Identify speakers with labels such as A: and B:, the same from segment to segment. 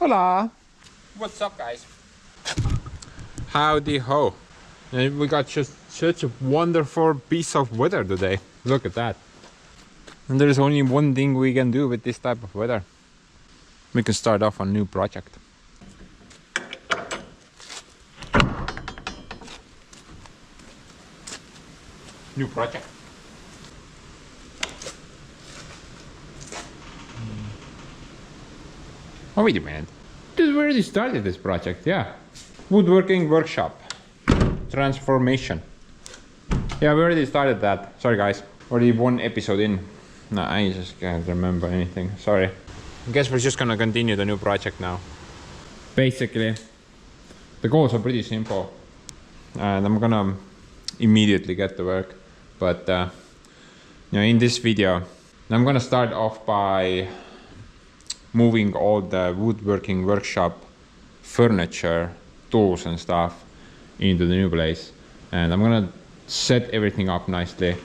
A: Hola!
B: What's up, guys?
A: Howdy ho! And we got just such a wonderful piece of weather today. Look at that. And there's only one thing we can do with this type of weather. We can start off a new project. New project. Oh, wait a minute. We already started this project, yeah. Woodworking workshop. Transformation. Yeah, we already started that. Sorry guys. Already one episode in. No, I just can't remember anything. Sorry. I guess we're just gonna continue the new project now. Basically, the goals are pretty simple. And I'm gonna immediately get to work. But in this video, I'm gonna start off by moving all the woodworking workshop furniture, tools and stuff into the new place. And I'm gonna set everything up nicely.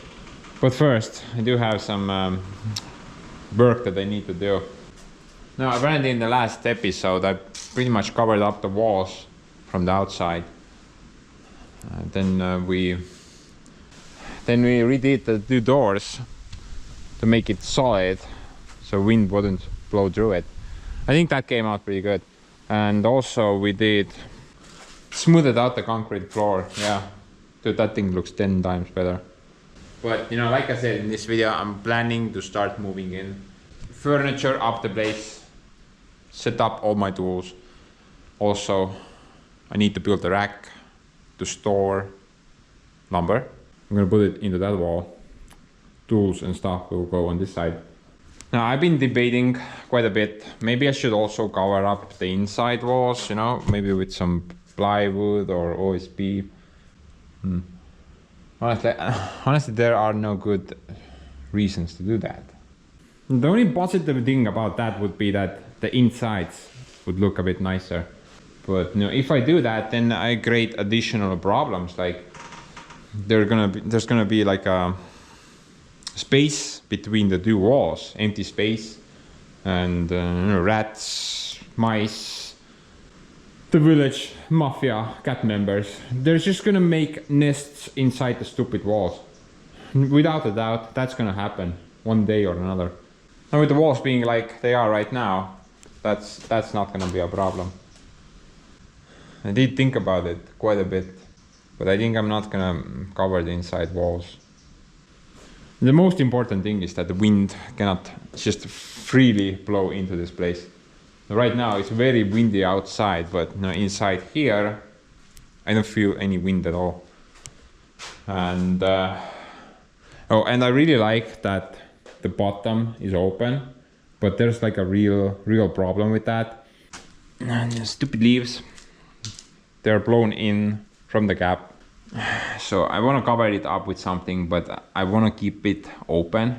A: But first, I do have some work that I need to do. Now, apparently in the last episode, I pretty much covered up the walls from the outside. Then we redid the two doors to make it solid, so wind wouldn't blow through it. I think that came out pretty good. And also we did smoothed out the concrete floor. Yeah, dude, that thing looks 10 times better. But like I said in this video, I'm planning to start moving in furniture up the place, set up all my tools. Also, I need to build a rack to store lumber. I'm gonna put it into that wall. Tools and stuff will go on this side. Now, I've been debating quite a bit. Maybe I should also cover up the inside walls, maybe with some plywood or OSB. Honestly, there are no good reasons to do that. The only positive thing about that would be that the insides would look a bit nicer. But if I do that, then I create additional problems. Like there's gonna be like a space between the two walls, empty space, and rats, mice, the village mafia, cat members. They're just gonna make nests inside the stupid walls. Without a doubt, that's gonna happen one day or another. And with the walls being like they are right now, that's not gonna be a problem. I did think about it quite a bit, but I think I'm not gonna cover the inside walls. The most important thing is that the wind cannot just freely blow into this place. Right now it's very windy outside, but inside here I don't feel any wind at all. And and I really like that the bottom is open, but there's like a real problem with that. And stupid leaves, they're blown in from the gap. So I want to cover it up with something, but I want to keep it open,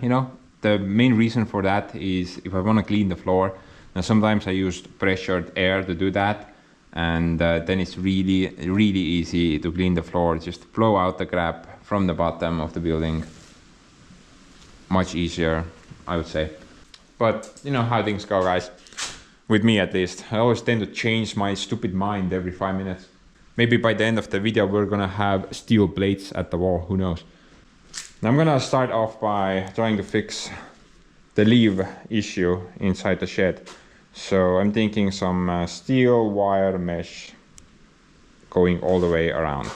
A: The main reason for that is if I want to clean the floor. Now sometimes I use pressured air to do that, and then it's really easy to clean the floor. Just blow out the crap from the bottom of the building. Much easier, I would say. But you know how things go, guys. With me at least. I always tend to change my stupid mind every 5 minutes. Maybe by the end of the video we're gonna have steel plates at the wall, who knows. I'm gonna start off by trying to fix the leaf issue inside the shed. So I'm thinking some steel wire mesh going all the way around.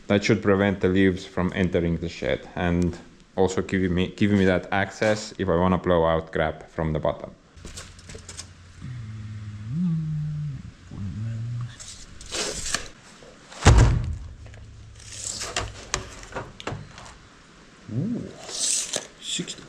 A: That should prevent the leaves from entering the shed and also giving me that access if I want to blow out crap from the bottom. Ooh, 60.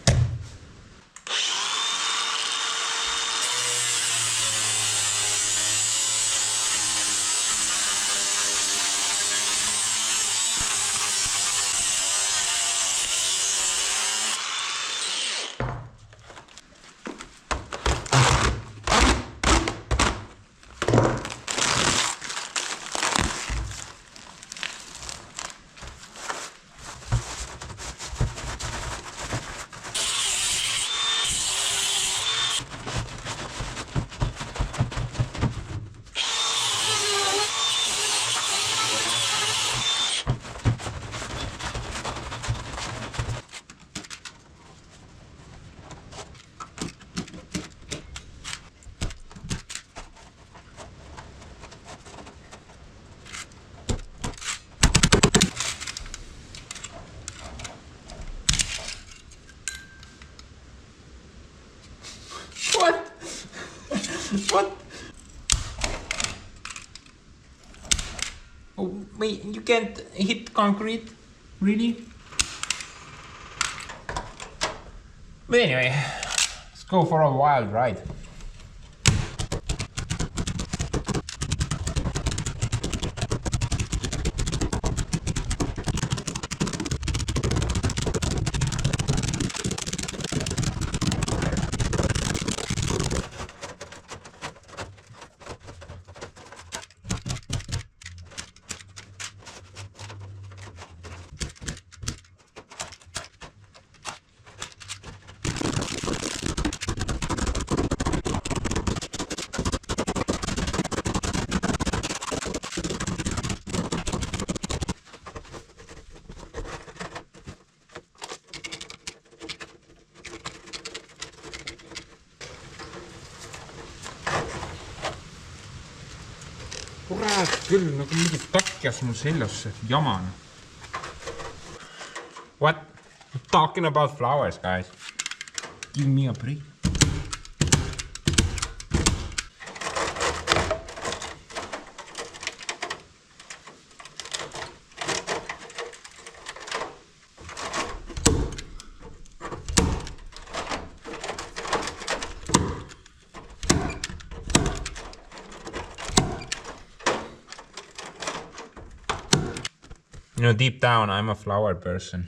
A: What? Oh, wait, you can't hit concrete? Really? But anyway, let's go for a wild ride. Kurat küll, nagu mingi takjas mul seljas see jama. What? I'm talking about flowers, guys. Give me a break. You know, deep down, I'm a flower person.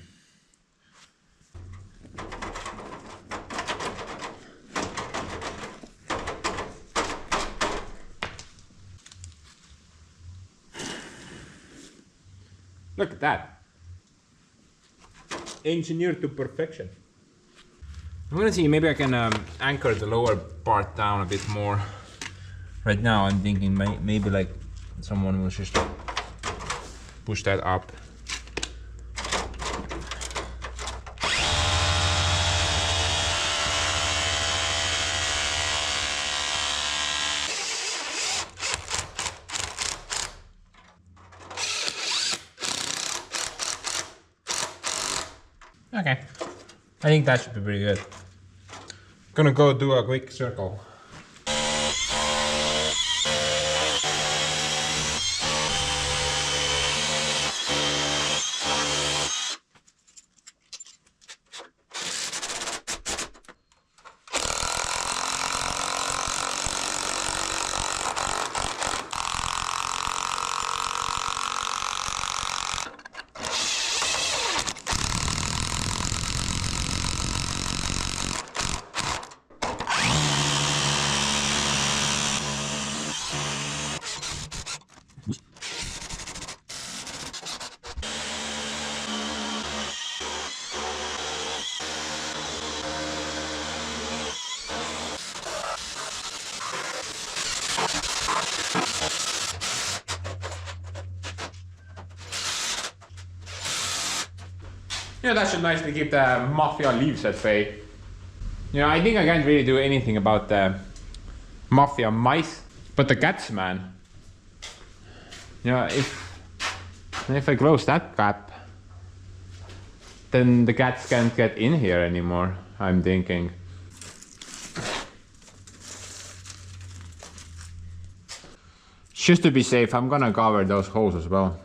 A: Look at that. Engineered to perfection. I'm gonna see, maybe I can anchor the lower part down a bit more. Right now, I'm thinking maybe like someone will just push that up. Okay, I think that should be pretty good. Gonna go do a quick circle. Yeah, that should nicely keep the mafia leaves at bay. You know, I think I can't really do anything about the mafia mice, but the cats, man. You know, if I close that gap, then the cats can't get in here anymore, I'm thinking. Just to be safe, I'm gonna cover those holes as well.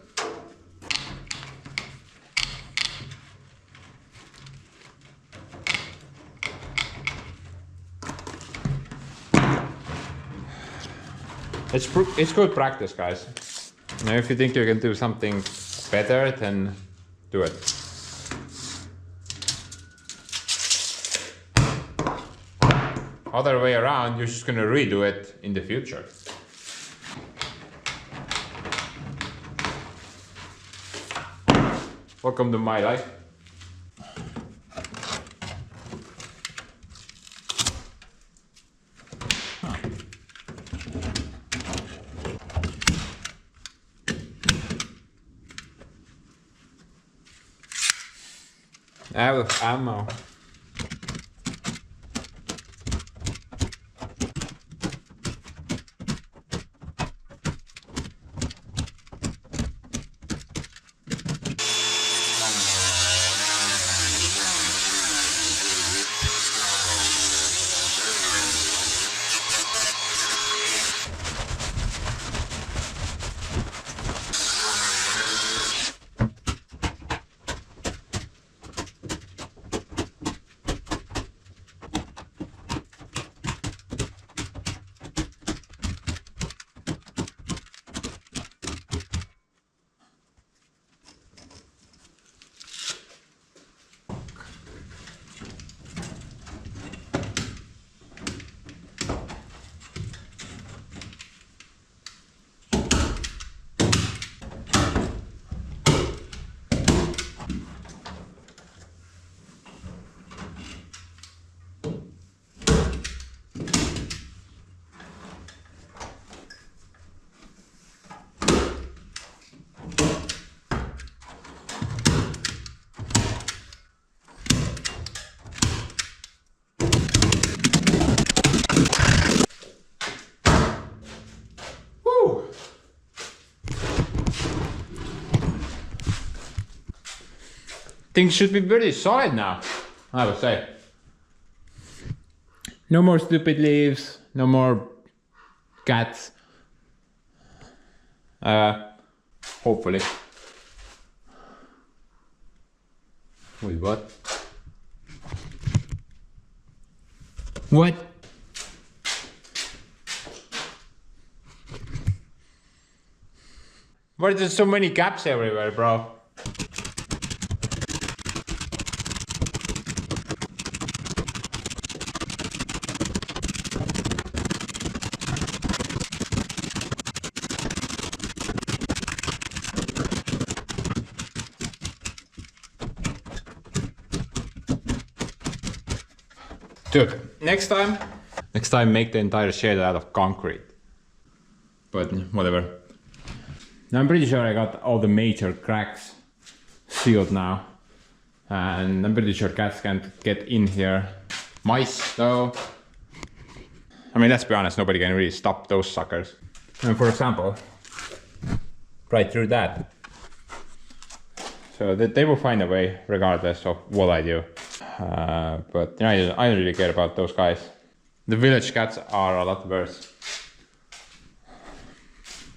A: It's good practice, guys. Now, if you think you can do something better, then do it. Other way around, you're just gonna redo it in the future. Welcome to my life. Out of ammo. things should be pretty solid now, I would say. No more stupid leaves, no more cats. Hopefully. Wait, what? What? Why are there so many gaps everywhere, bro? Dude, next time make the entire shed out of concrete. But whatever. I'm pretty sure I got all the major cracks sealed now. And I'm pretty sure cats can't get in here. Mice though. I mean, let's be honest, nobody can really stop those suckers. And for example, right through that. So they will find a way regardless of what I do. But yeah, I don't really care about those guys. The village cats are a lot worse.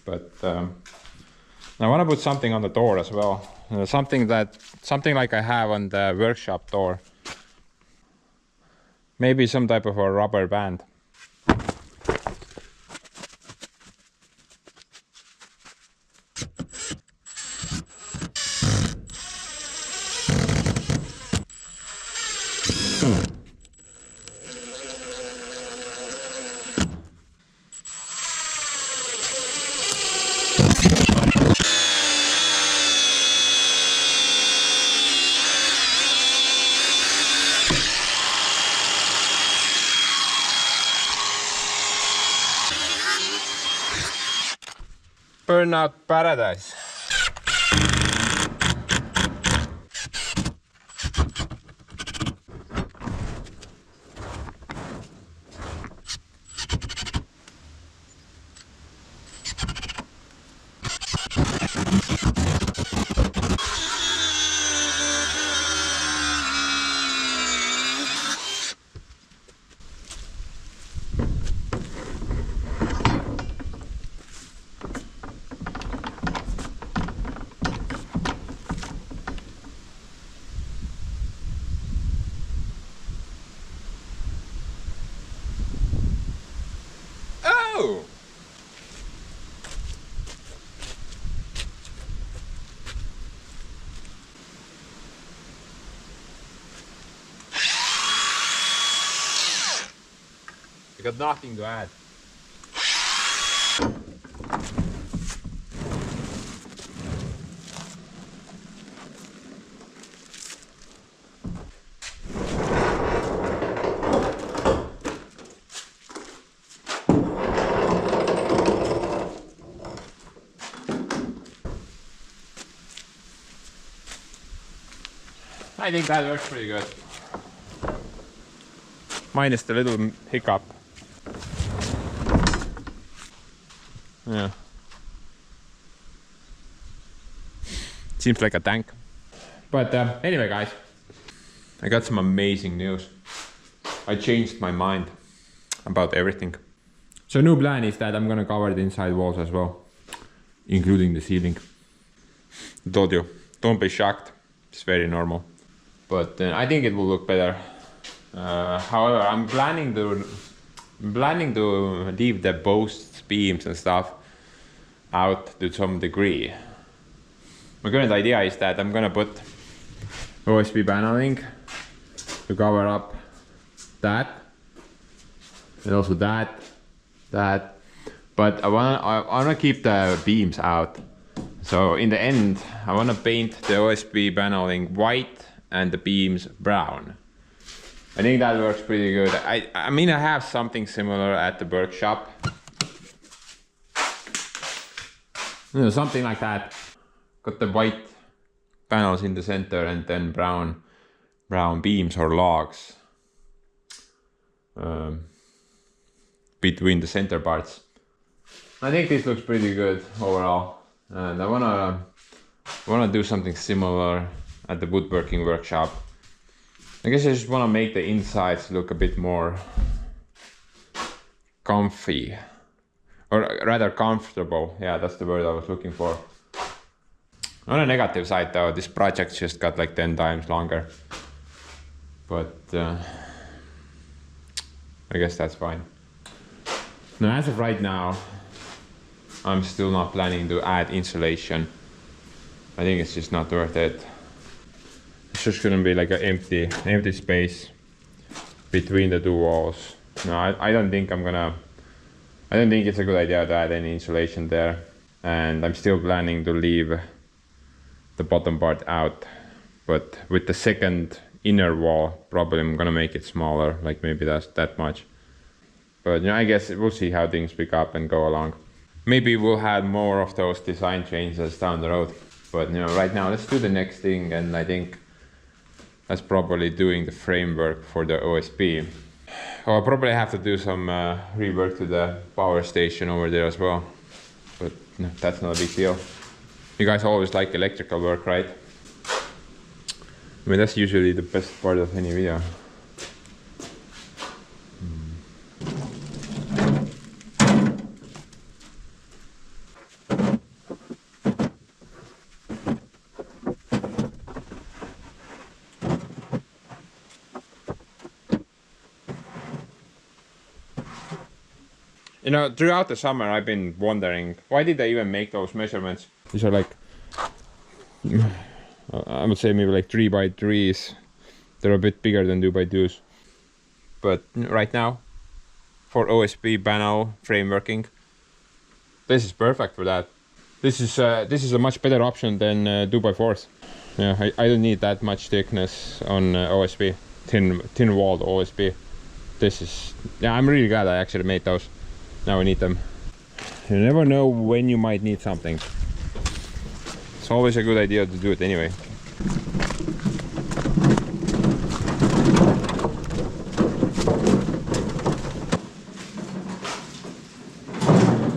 A: But I want to put something on the door as well. Something like I have on the workshop door. Maybe some type of a rubber band. Burnout paradise. Oh! I got nothing to add. I think that works pretty good. Minus the little hiccup. Yeah. Seems like a tank. But anyway guys, I got some amazing news. I changed my mind about everything. So new plan is that I'm gonna cover the inside walls as well, including the ceiling. I told you, don't be shocked, it's very normal. But I think it will look better. However, I'm planning to leave the posts, beams and stuff out to some degree. My current idea is that I'm gonna put OSB paneling to cover up that, and also that. But I wanna keep the beams out. So in the end, I wanna paint the OSB paneling white and the beams brown. I think that works pretty good. I mean, I have something similar at the workshop. You know, something like that. Got the white panels in the center and then brown beams or logs between the center parts. I think this looks pretty good overall, and I wanna do something similar at the woodworking workshop. I guess I just want to make the insides look a bit more comfy, or rather comfortable. Yeah, that's the word I was looking for. On a negative side though, this project just got like 10 times longer, but I guess that's fine. Now as of right now, I'm still not planning to add insulation. I think it's just not worth it. It's just gonna be like an empty space between the two walls. No, I don't think it's a good idea to add any insulation there. And I'm still planning to leave the bottom part out. But with the second inner wall, probably I'm gonna make it smaller, like maybe that's that much. But I guess we'll see how things pick up and go along. Maybe we'll have more of those design changes down the road. But right now let's do the next thing, and I think that's probably doing the framework for the OSB. Oh, I'll probably have to do some rework to the power station over there as well. But no, that's not a big deal. You guys always like electrical work, right? I mean, that's usually the best part of any video. Throughout the summer I've been wondering, why did they even make those measurements? These are like, I would say maybe like 3x3s. They're a bit bigger than 2x2s. But right now, for OSB panel frameworking, this is perfect for that. This is a much better option than 2x4s. Yeah, I don't need that much thickness on OSB, thin walled OSB. I'm really glad I actually made those. Now we need them. You never know when you might need something. It's always a good idea to do it anyway.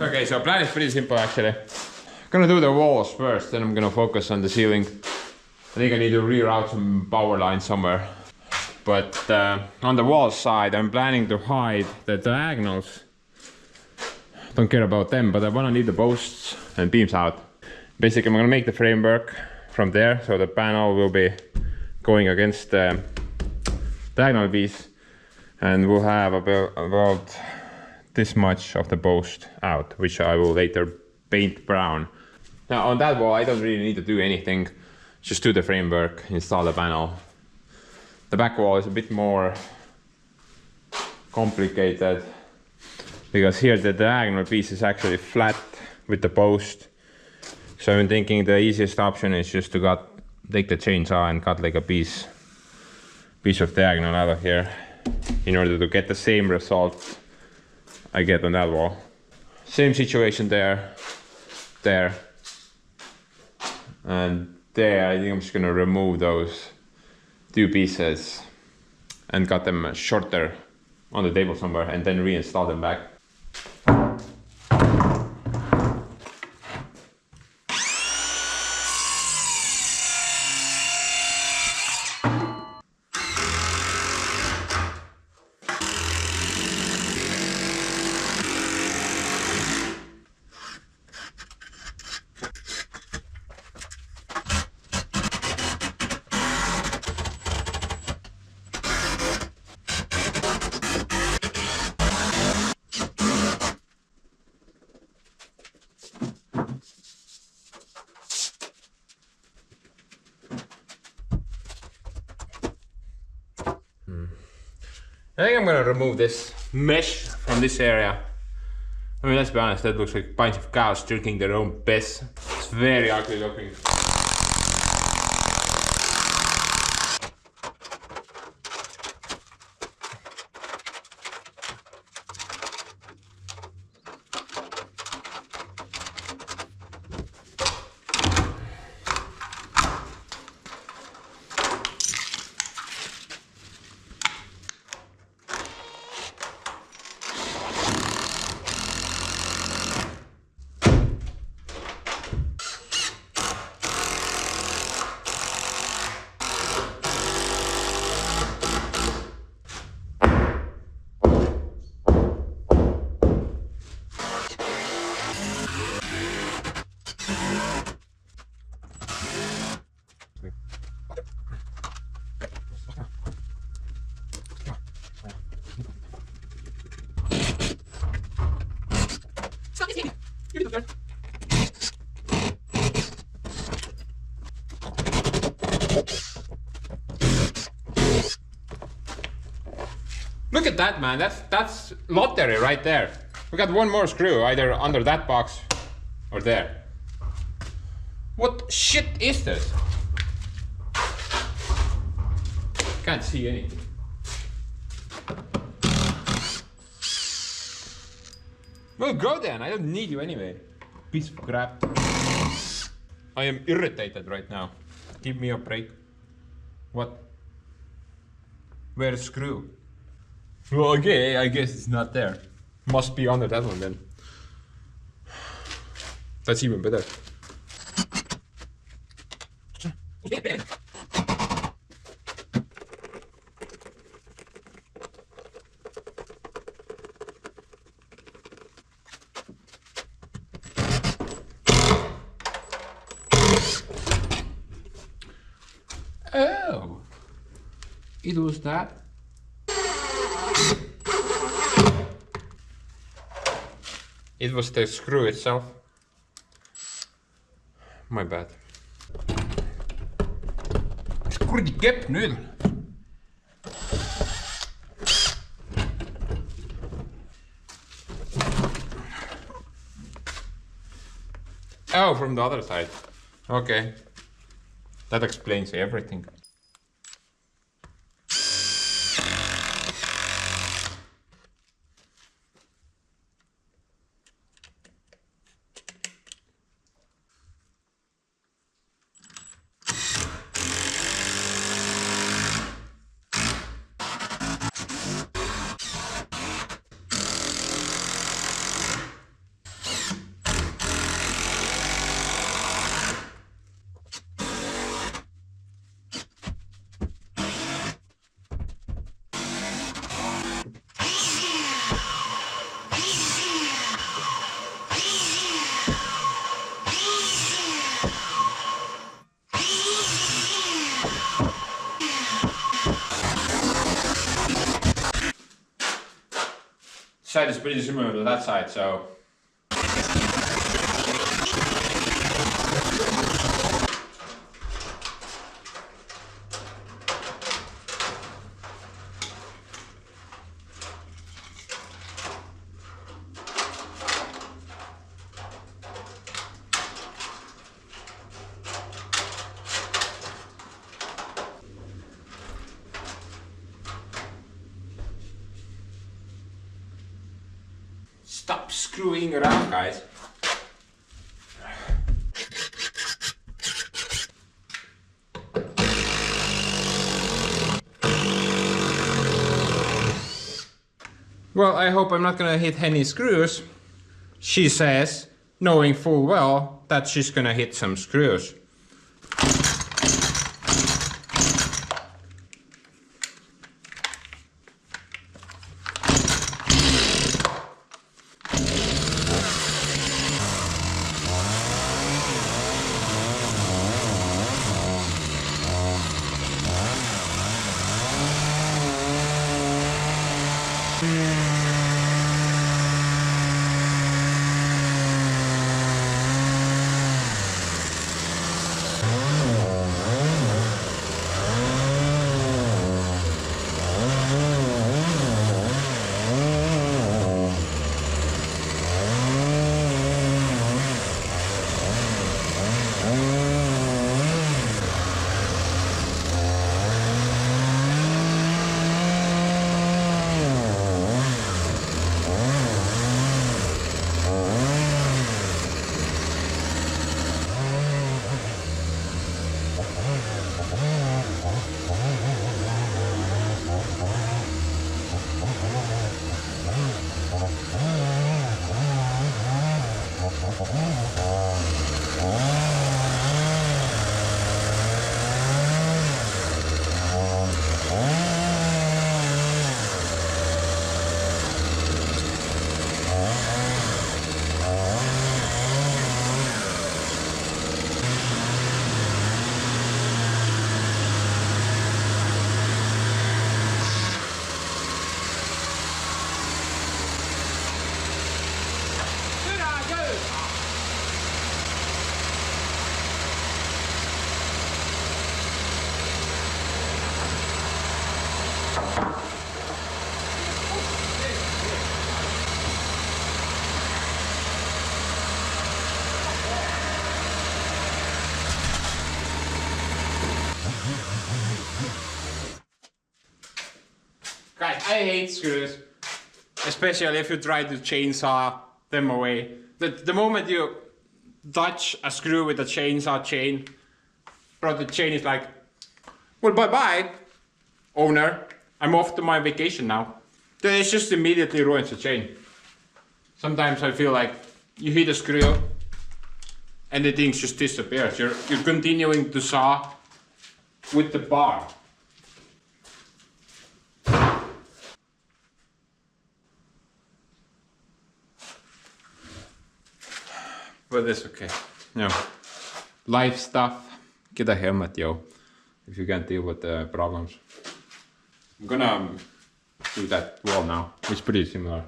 A: Okay, so plan is pretty simple actually. I'm gonna do the walls first, then I'm gonna focus on the ceiling. I think I need to reroute some power lines somewhere. But on the wall side, I'm planning to hide the diagonals. Don't care about them, but I want to leave the posts and beams out. Basically, I'm gonna make the framework from there, so the panel will be going against the diagonal piece, and we'll have about this much of the post out, which I will later paint brown. Now on that wall, I don't really need to do anything. Just do the framework, install the panel. The back wall is a bit more complicated, because here the diagonal piece is actually flat with the post. So I'm thinking the easiest option is just to take the chainsaw and cut like a piece of diagonal out of here, in order to get the same result I get on that wall. Same situation there, and there. I think I'm just gonna remove those two pieces and cut them shorter on the table somewhere, and then reinstall them back. I think I'm gonna remove this mesh from this area. I mean, let's be honest, that looks like a bunch of cows drinking their own piss. It's very ugly looking. Look at that, man. That's lottery right there. We got one more screw, either under that box or there. What shit is this? Can't see anything. Well, go then. I don't need you anyway. Piece of crap. I am irritated right now. Give me a break. What? Where's screw? Well, okay, I guess it's not there. Must be under that one then. That's even better. Oh, it was that. It was the screw itself. My bad. Mis kuradi kepp nüüd? Oh, from the other side. Okay. That explains everything. Side is pretty similar to that side, so stop screwing around, guys. Well, I hope I'm not gonna hit any screws. She says, knowing full well that she's gonna hit some screws. hate screws. Especially if you try to chainsaw them away. The moment you touch a screw with a chainsaw chain, bro, the chain is like, well, bye-bye, owner. I'm off to my vacation now. Then it just immediately ruins the chain. Sometimes I feel like you hit a screw and the thing just disappears. You're continuing to saw with the bar. But it's okay. No. Life stuff. Get a helmet, yo. If you can't deal with the problems. I'm gonna do that wall now. It's pretty similar.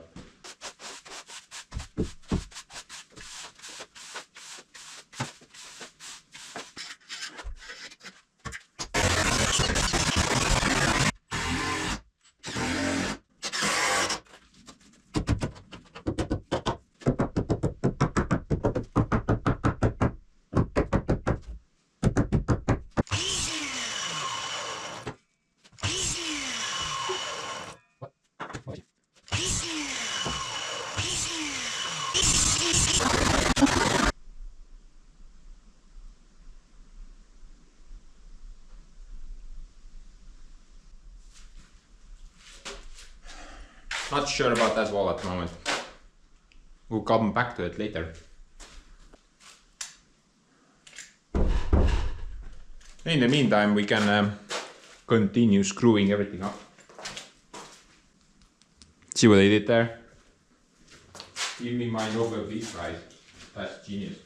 A: Not sure about that wall at the moment. We'll come back to it later. In the meantime, we can continue screwing everything up. See what I did there? Give me my Nobel Peace Prize. That's genius.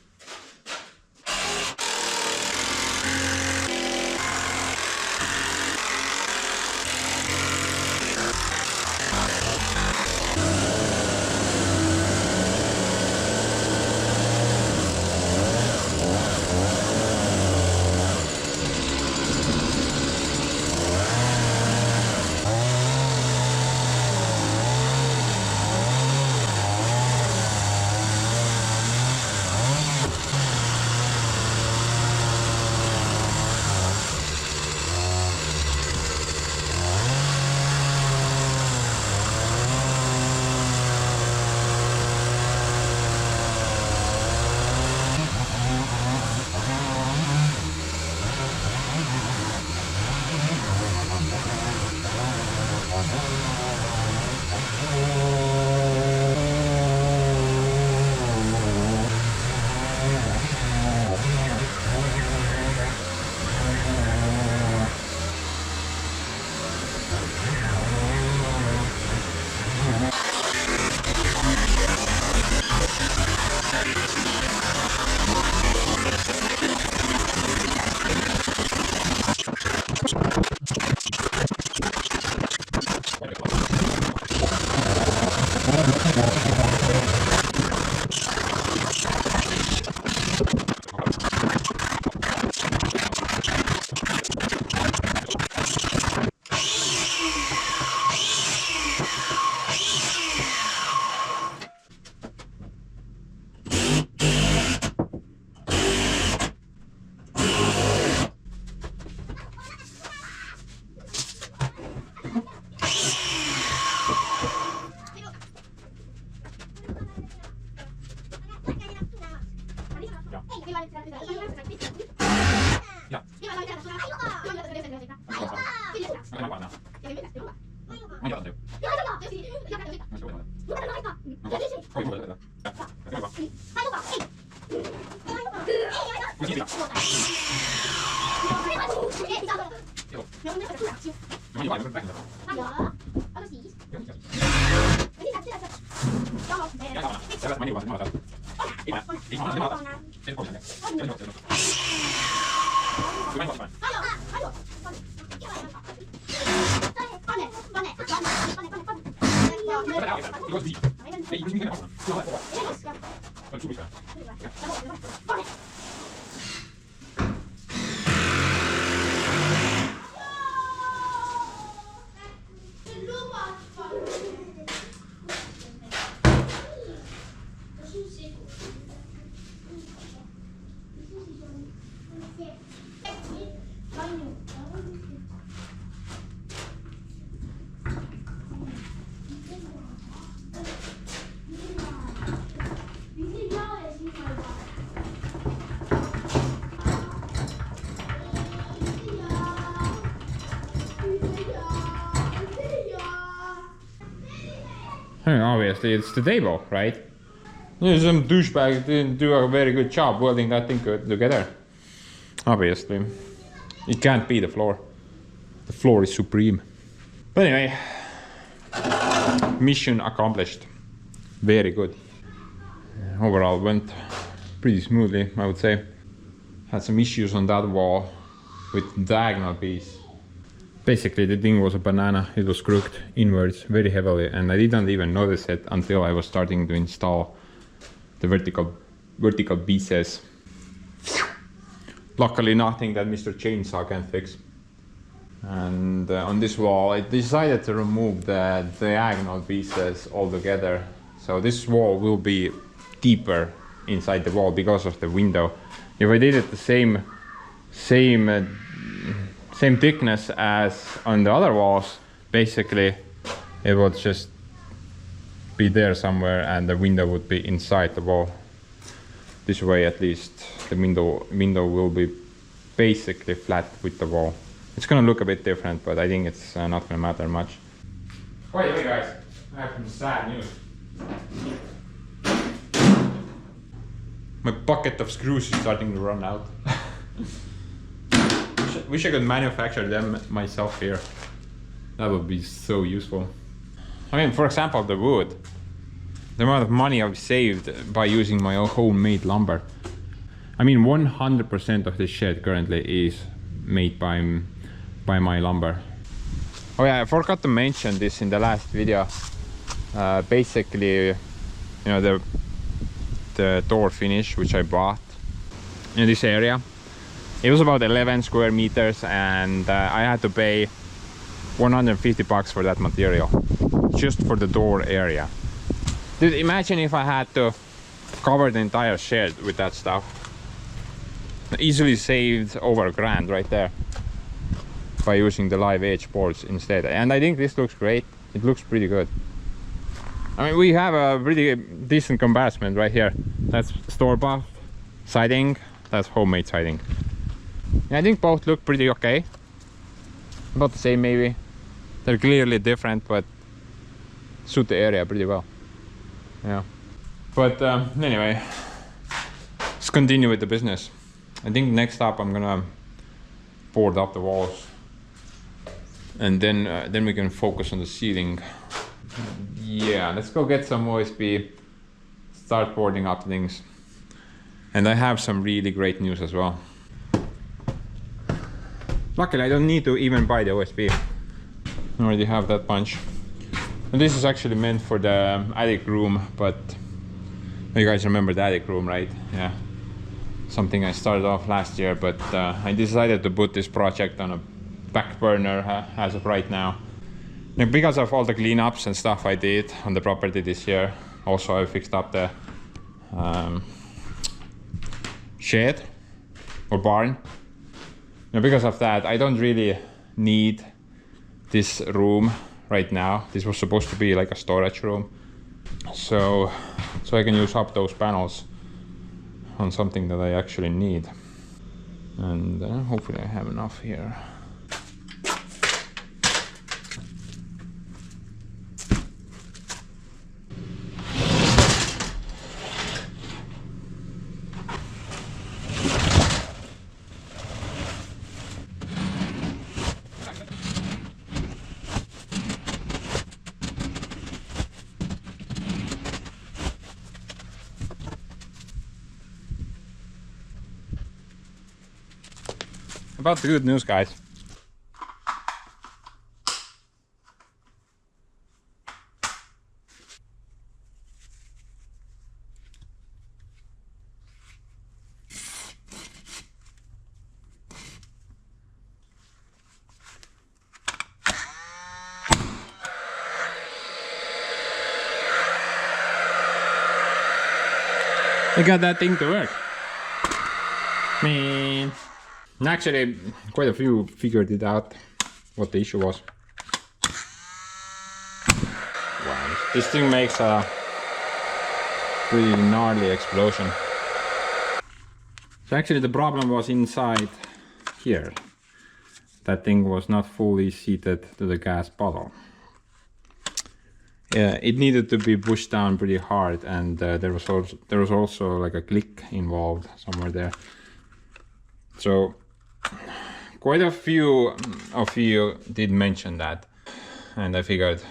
A: I mean, obviously it's the table, right? Some douchebag didn't do a very good job welding that thing together. Obviously. It can't be the floor. The floor is supreme. But anyway, mission accomplished. Very good. Overall went pretty smoothly, I would say. Had some issues on that wall with diagonal piece. Basically the thing was a banana. It was crooked inwards very heavily, and I didn't even notice it until I was starting to install the vertical pieces. Luckily nothing that Mr. Chainsaw can fix. And on this wall I decided to remove the diagonal pieces altogether. So this wall will be deeper inside the wall because of the window. If I did it the same thickness as on the other walls, basically it would just be there somewhere and the window would be inside the wall. This way at least the window will be basically flat with the wall. It's gonna look a bit different, but I think it's not gonna matter much. By the way guys, I have some sad news. My bucket of screws is starting to run out. Wish I could manufacture them myself here. That would be so useful. I mean, for example, the wood. The amount of money I've saved by using my own homemade lumber. I mean, 100% of this shed currently is made by my lumber. Oh yeah, I forgot to mention this in the last video. Basically, you know, the door finish which I bought in this area. It was about 11 square meters, and I had to pay 150 bucks for that material, just for the door area. Dude, imagine if I had to cover the entire shed with that stuff. Easily saved over $1,000 right there by using the live edge boards instead. And I think this looks great. It looks pretty good. I mean, we have a pretty decent comparison right here. That's store-bought siding, that's homemade siding. And I think both look pretty okay. About the same maybe. They're clearly different, but suit the area pretty well. Yeah. But anyway, let's continue with the business. I think next up I'm gonna board up the walls, and then we can focus on the ceiling. Yeah, let's go get some OSB, start boarding up things. And I have some really great news as well. Luckily I don't need to even buy the OSB. I already have that bunch. And this is actually meant for the attic room, but you guys remember the attic room, right? Yeah. Something I started off last year, but I decided to put this project on a back burner as of right now. And because of all the cleanups and stuff I did on the property this year, also I fixed up the shed or barn. And because of that, I don't really need this room right now. This was supposed to be like a storage room, so I can use up those panels on something that I actually need. And hopefully I have enough here. About the good news, guys. I got that thing to work. Man. And actually, quite a few figured it out what the issue was. Wow, this thing makes a pretty gnarly explosion. So actually the problem was inside here. That thing was not fully seated to the gas bottle. it needed to be pushed down pretty hard, and there was also like a click involved somewhere there. So quite a few of you did mention that, and I figured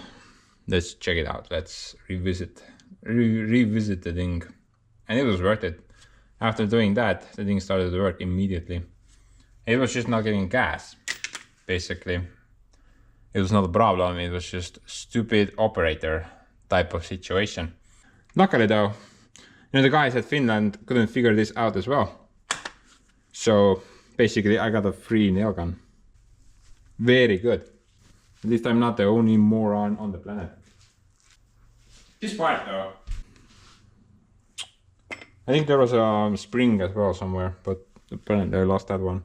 A: let's check it out. Let's revisit the thing, and it was worth it. After doing that, the thing started to work immediately. It was just not getting gas, basically. It was not a problem, it was just stupid operator type of situation. Luckily though, the guys at Finland couldn't figure this out as well. So basically I got a free nail gun. Very good. At least I'm not the only moron on the planet. This part though, I think there was a spring as well somewhere, but apparently I lost that one.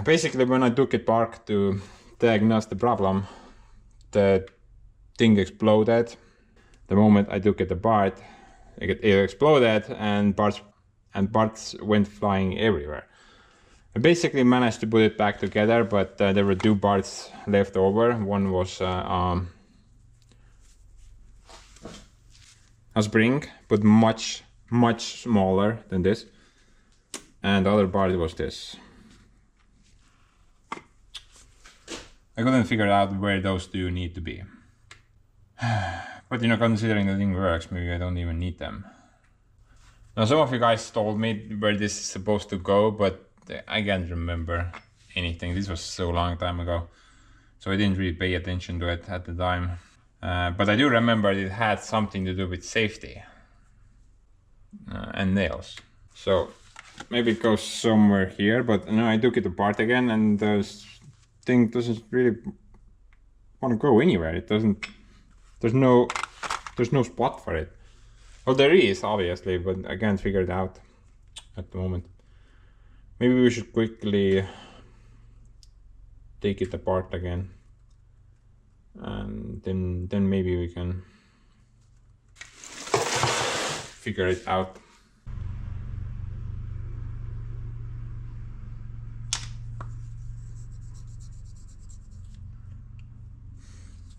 A: Basically, when I took it apart to diagnose the problem, the thing exploded. The moment I took it apart, it exploded, and parts went flying everywhere. I basically managed to put it back together, but there were 2 parts left over. One was a spring, but much smaller than this, and the other part was this. I couldn't figure out where those 2 need to be. But considering the thing works, maybe I don't even need them. Now some of you guys told me where this is supposed to go, but I can't remember anything. This was so long time ago, so I didn't really pay attention to it at the time. But I do remember it had something to do with safety and nails. So maybe it goes somewhere here, but no, I took it apart again, and thing doesn't really want to go anywhere. It doesn't. There's no spot for it. Well, there is obviously, but I can't figure it out at the moment. Maybe we should quickly take it apart again, and then maybe we can figure it out.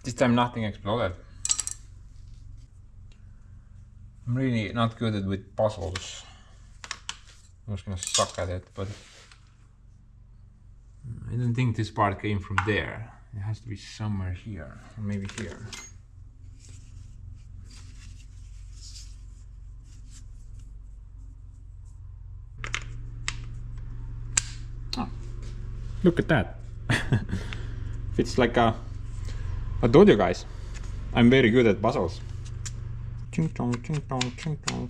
A: This time nothing exploded. I'm really not good with puzzles. I was gonna suck at it, but I don't think this part came from there. It has to be somewhere here, or maybe here. Oh, look at that. Fits like a... I told you guys, I'm very good at puzzles. Ching chong, ching chong, ching chong.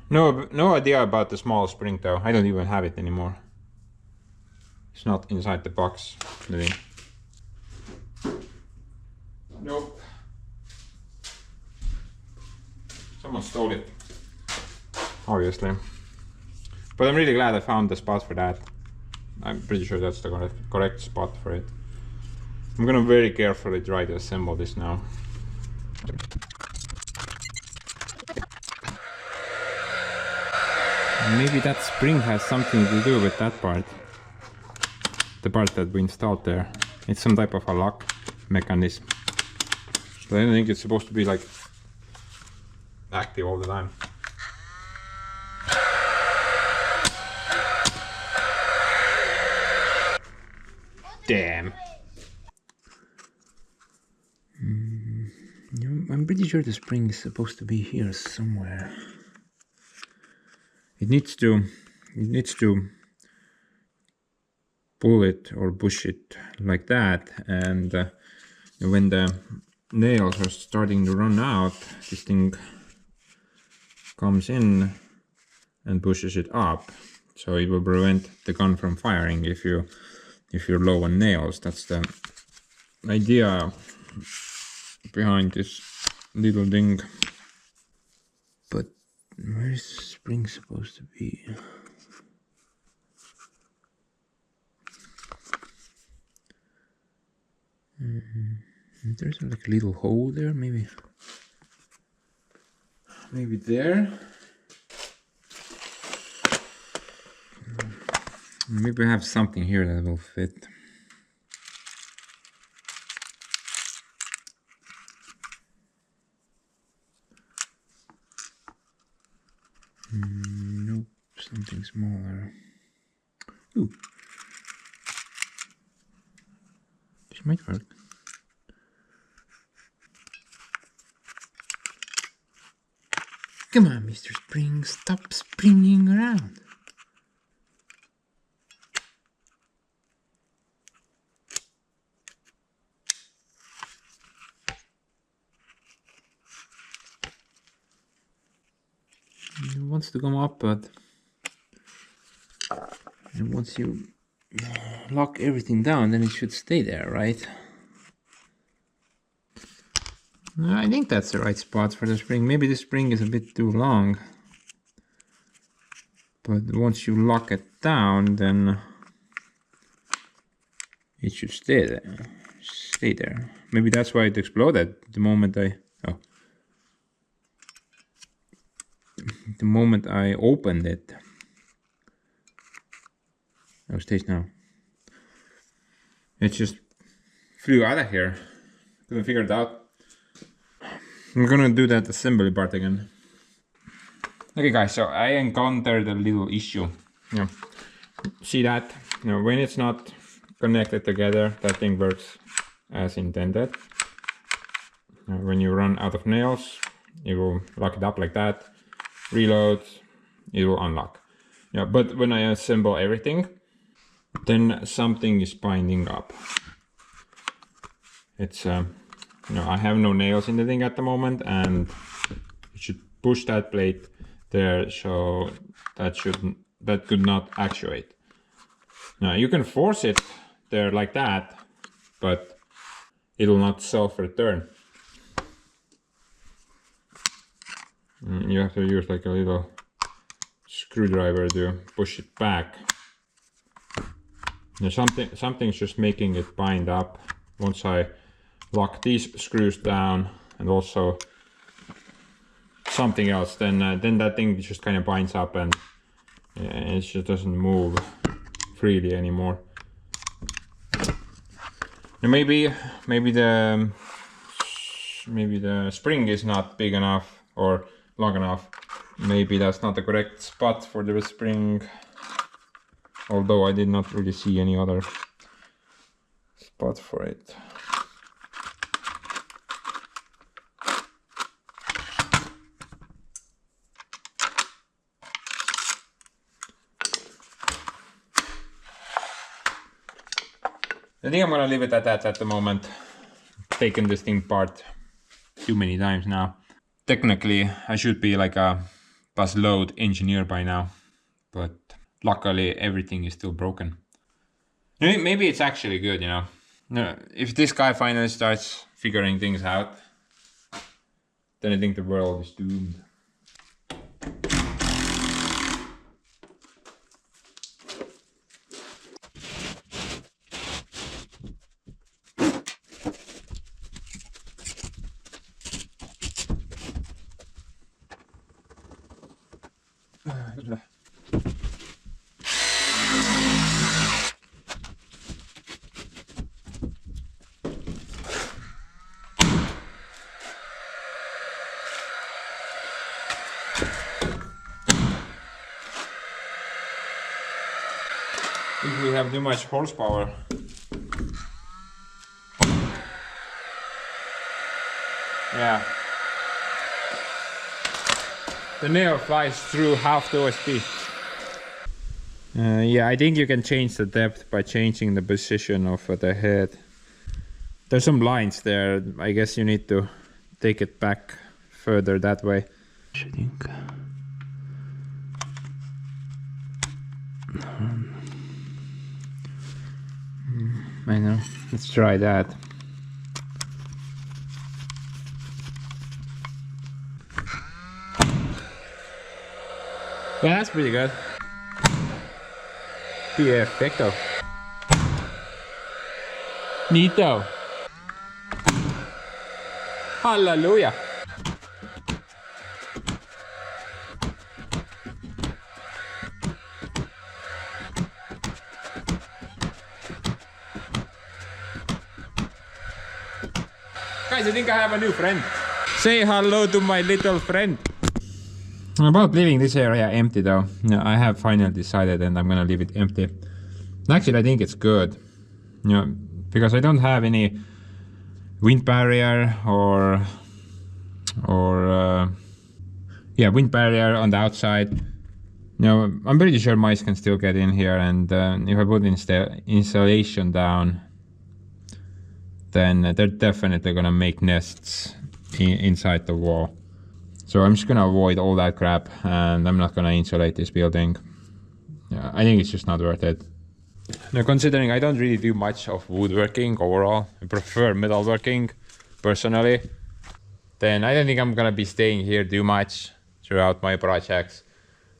A: No idea about the small spring though. I don't even have it anymore. It's not inside the box. Nope. Someone stole it. Obviously. But I'm really glad I found the spot for that. I'm pretty sure that's the correct spot for it. I'm gonna very carefully try to assemble this now. Maybe that spring has something to do with that part. The part that we installed there. It's some type of a lock mechanism. So I don't think it's supposed to be like active all the time. Damn. I'm pretty sure the spring is supposed to be here somewhere. It needs to pull it or push it like that, and when the nails are starting to run out, this thing comes in and pushes it up, so it will prevent the gun from firing if you're low on nails. That's the idea behind this little thing. But where is the spring supposed to be? There's like a little hole there, maybe there. Maybe I have something here that will fit. Nope, something smaller. Ooh. This might work. Come on, Mr. Spring, stop springing around. It wants to come up, but once you lock everything down, then it should stay there, right? I think that's the right spot for the spring. Maybe the spring is a bit too long. But once you lock it down, then it should stay there. Stay there. Maybe that's why it exploded the moment I... Oh. The moment I opened it. Oh, it stays now. It just flew out of here. Couldn't figure it out. I'm gonna do that assembly part again. Okay guys, so I encountered a little issue. See that? When it's not connected together, that thing works as intended. When you run out of nails, it will lock it up like that. Reload, it will unlock. But when I assemble everything, then something is binding up. It's I have no nails in the thing at the moment, and you should push that plate there, so that could not actuate. Now you can force it there like that, but it will not self-return. You have to use like a little screwdriver to push it back. Now something's just making it bind up. Once I lock these screws down and also something else, then that thing just kind of binds up and it just doesn't move freely anymore. And maybe the spring is not big enough or long enough. Maybe that's not the correct spot for the spring, although I did not really see any other spot for it. I think I'm gonna leave it at that at the moment. Taken this thing apart too many times now. Technically, I should be like a bus load engineer by now, but luckily everything is still broken. Maybe it's actually good, If this guy finally starts figuring things out, then I think the world is doomed. If we have too much horsepower. Yeah. The nail flies through half the OSB. Yeah, I think you can change the depth by changing the position of the head. There's some lines there. I guess you need to take it back further that way. I think. I know. Let's try that. Yeah, that's pretty good. Perfecto. Neato. Hallelujah. Guys, I think I have a new friend. Say hello to my little friend. About leaving this area empty though, I have finally decided and I'm gonna leave it empty. Actually, I think it's good, because I don't have any wind barrier or wind barrier on the outside. I'm pretty sure mice can still get in here, and if I put insulation down, then they're definitely gonna make nests inside the wall. So I'm just gonna avoid all that crap, and I'm not gonna insulate this building. I think it's just not worth it. Now, considering I don't really do much of woodworking overall, I prefer metalworking personally, then I don't think I'm gonna be staying here too much throughout my projects.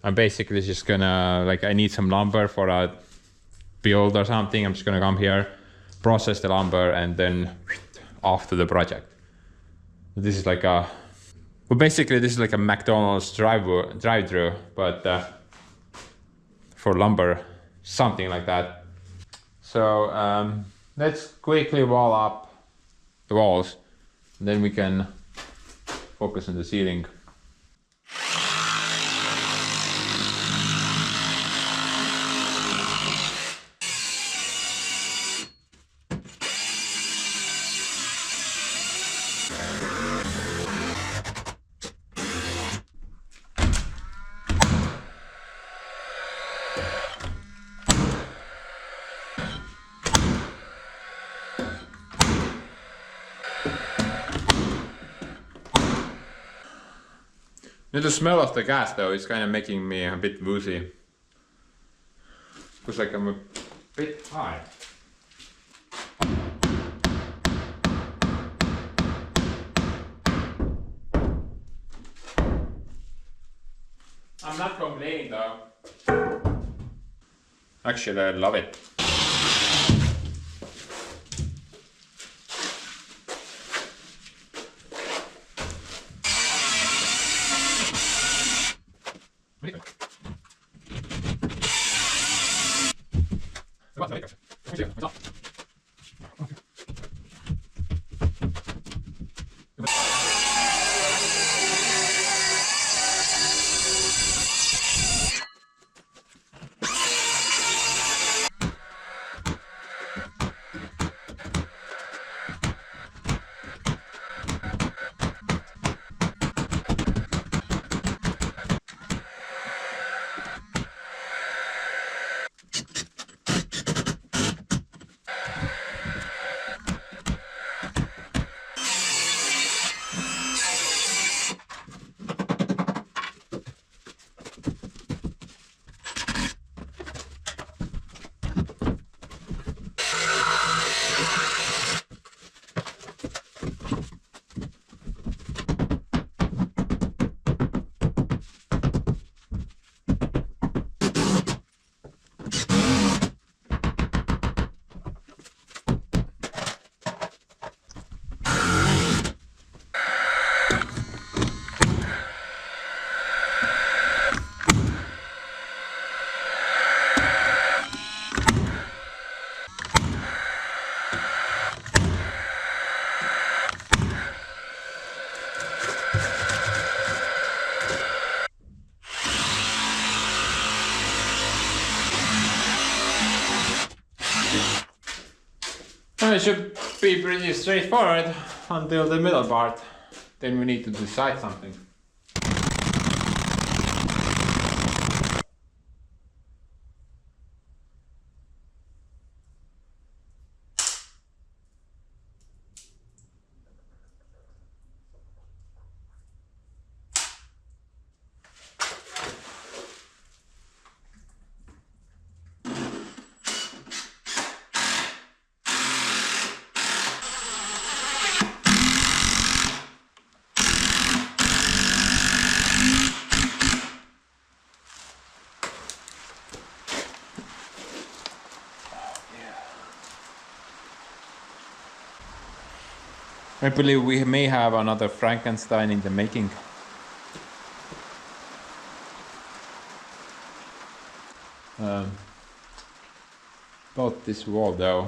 A: I'm basically just gonna, like, I need some lumber for a build or something. I'm just gonna come here, process the lumber, and then off to the project. This is like a, well, basically this is like a McDonald's drive-through, but for lumber, something like that. So let's quickly wall up the walls, and then we can focus on the ceiling. The smell of the gas though is kind of making me a bit woozy. Looks like I'm a bit high. I'm not complaining though. Actually, I love it. It should be pretty straightforward until the middle part. Then we need to decide something. I believe we may have another Frankenstein in the making. About this wall though.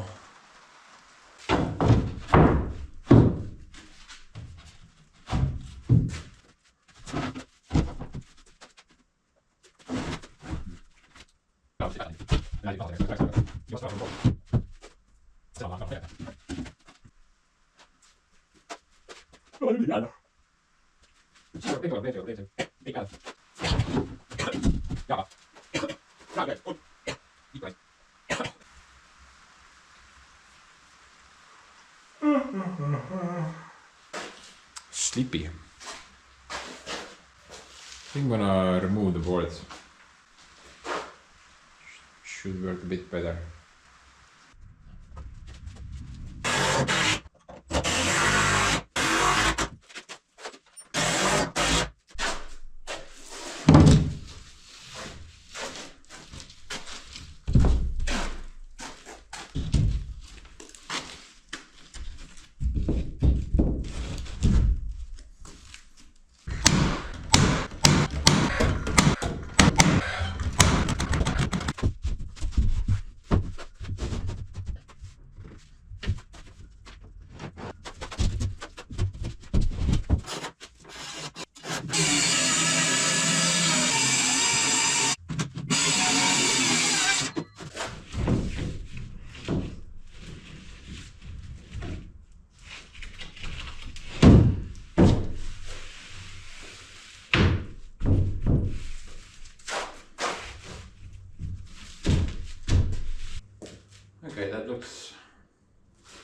A: Sleepy. I think I'm gonna remove the boards. Should work a bit better. Okay, that looks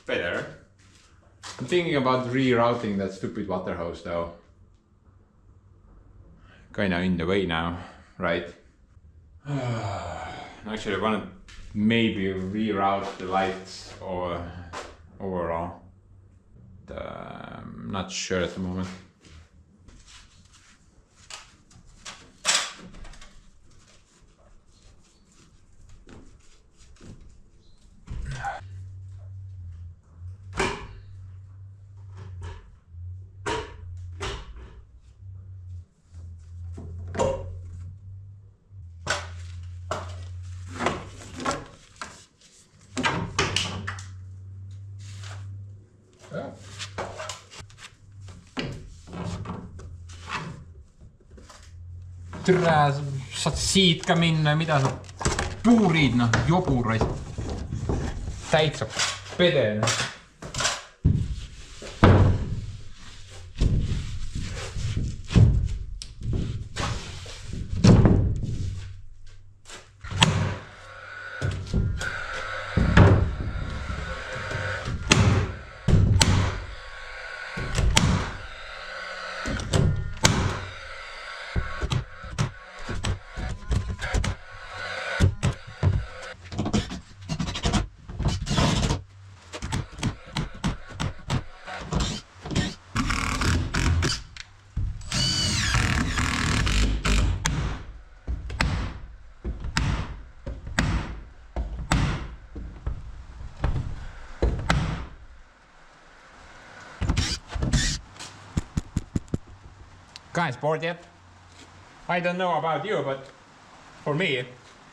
A: better. I'm thinking about rerouting that stupid water hose though. Kinda in the way now, right? Actually, I wanna maybe reroute the lights or overall. I'm not sure at the moment. Türa, saad siit ka minna, mida sa puurid, noh, joburais. Täitsa pede, noh. Guys, bored yet? I don't know about you, but for me,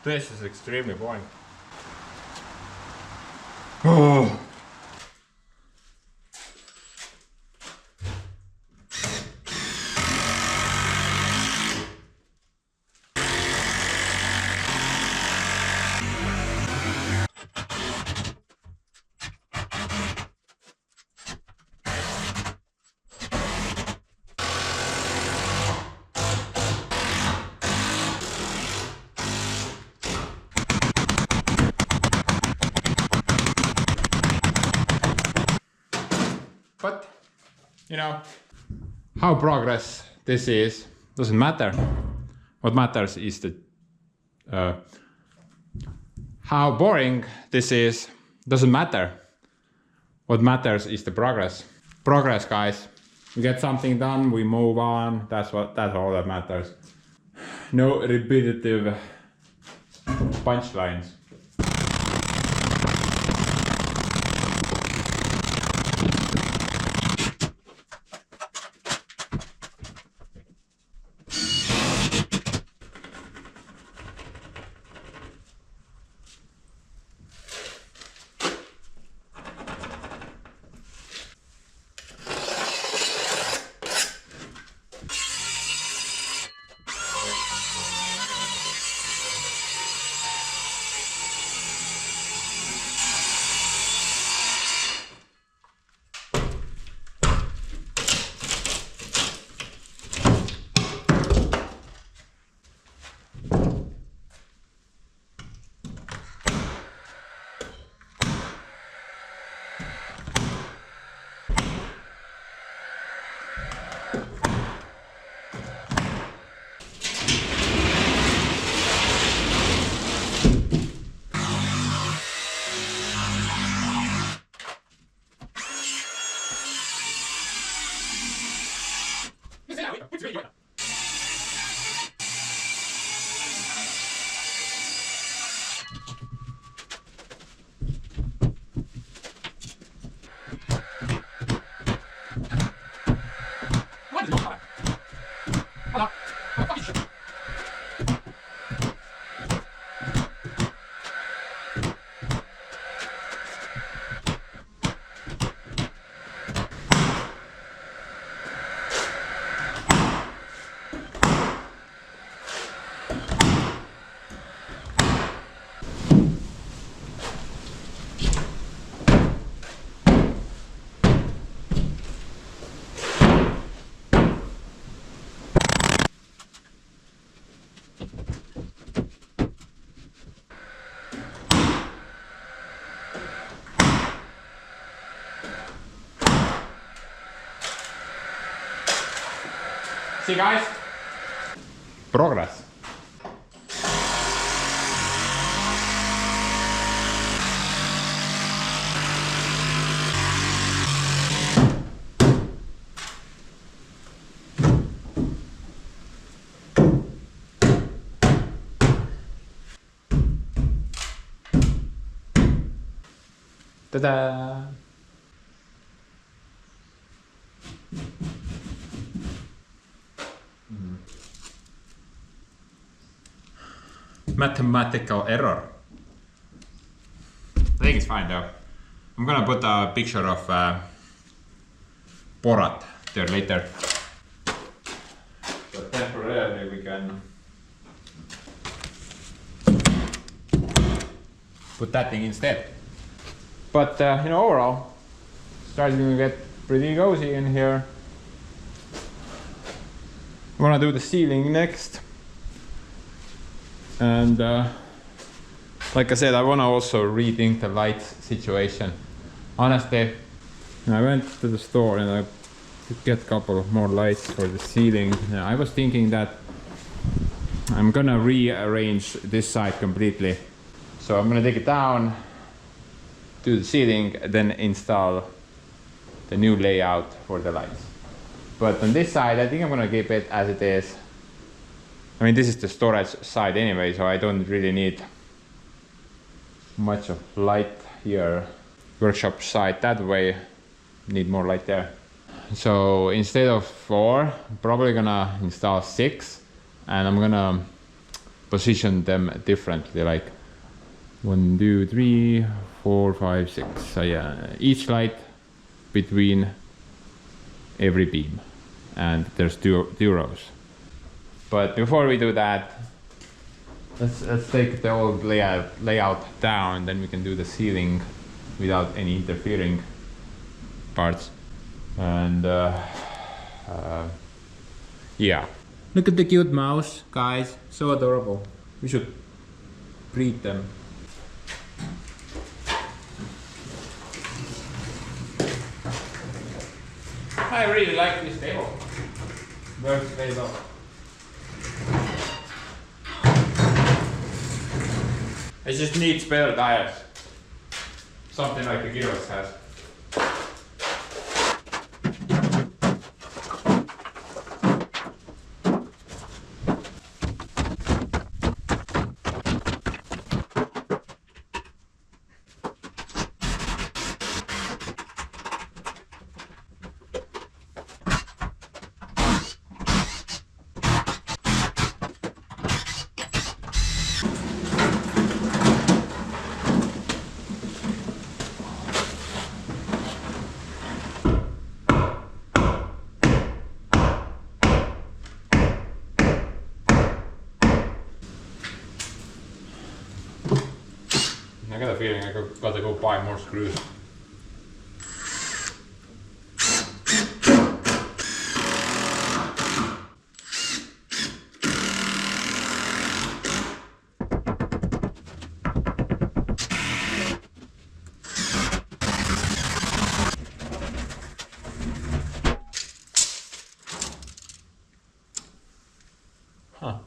A: this is extremely boring. Oh. But, you know, how progress this is doesn't matter. What matters is the how boring this is doesn't matter. What matters is the progress. Progress, guys. We get something done, we move on. That's all that matters. No repetitive punchlines. See guys? Progress. Ta-da! Mathematical error. I think it's fine though. I'm gonna put a picture of Borat there later. But temporarily we can put that thing instead. But you know, overall, starting to get pretty cozy in here. I'm gonna do the ceiling next. And like I said, I wanna also rethink the light situation. Honestly, I went to the store and I could get a couple of more lights for the ceiling. I was thinking that I'm gonna rearrange this side completely. So I'm gonna take it down, do the ceiling, then install the new layout for the lights. But on this side, I think I'm gonna keep it as it is. I mean, this is the storage side anyway, so I don't really need much of light here. Workshop side that way, need more light there. So instead of 4, I'm probably gonna install 6, and I'm gonna position them differently, like 1, 2, 3, 4, 5, 6. So yeah, each light between every beam, and there's two rows. But before we do that, let's take the old layout down, then we can do the ceiling without any interfering parts. And yeah. Look at the cute mouse, guys. So adorable. We should breed them. I really like this table. Works very well. It just needs better tires. Something like the Gyros has. I got a feeling I gotta go buy more screws. Huh.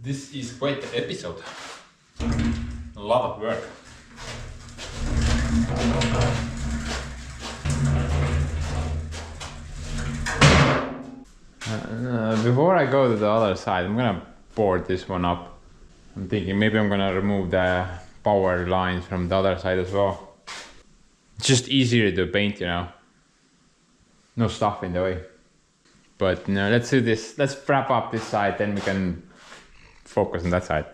A: This is quite the episode. A lot of work. Before I go to the other side, I'm gonna board this one up. I'm thinking maybe I'm gonna remove the power lines from the other side as well. It's just easier to paint, you know. No stuff in the way. But no, let's do this. Let's wrap up this side, then we can focus on that side.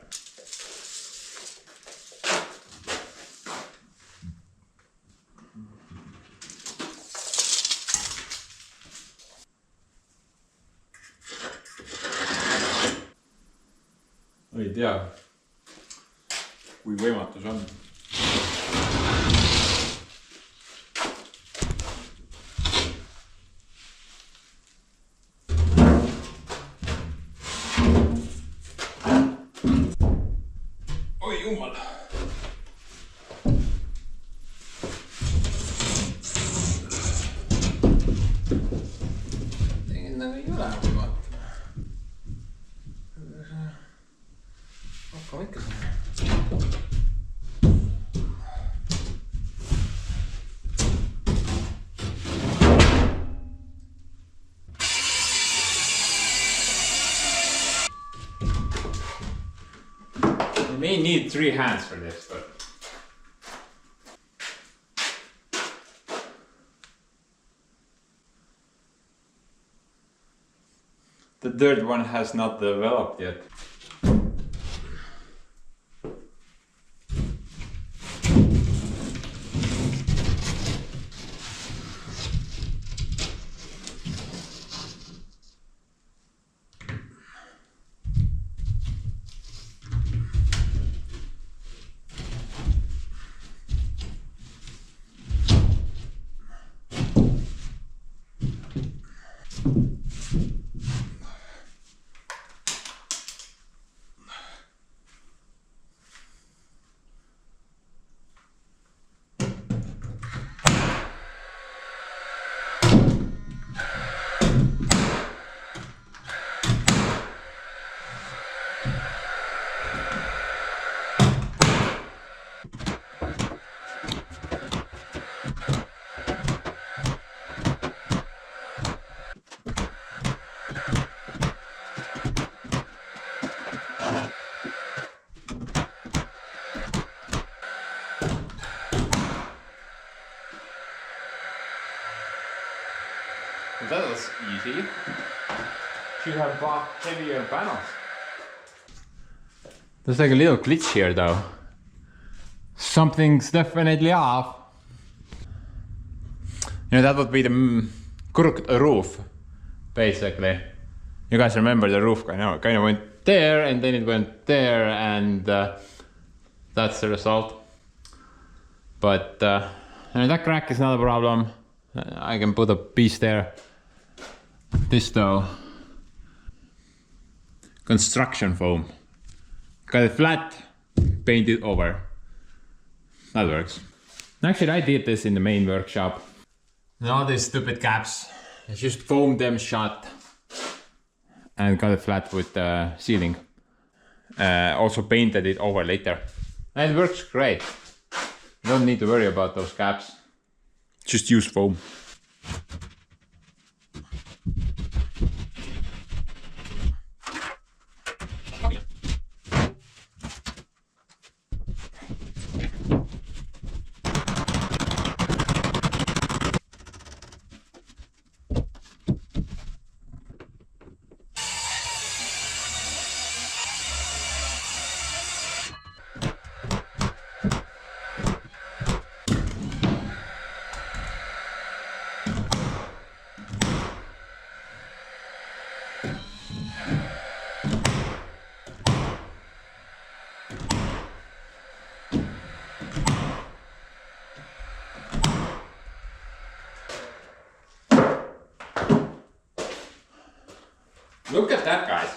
A: Ei tea, kui võimatu see on. Oi jumal. Tegin nagu ei ole või vaata. Hakkame ikka siin. You may need 3 hands for this, but the third one has not developed yet. That was easy. Should have bought heavier panels. There's like a little glitch here though. Something's definitely off. You know, that would be the crooked roof, basically. You guys remember the roof kind of went there and then it went there, and that's the result. But you know, that crack is not a problem. I can put a piece there. This though, construction foam. Cut it flat, paint it over. That works. Actually, I did this in the main workshop. And all these stupid caps, I just foamed them shut and cut it flat with the ceiling. Also painted it over later. And it works great. You don't need to worry about those caps. Just use foam. Look at that, guys.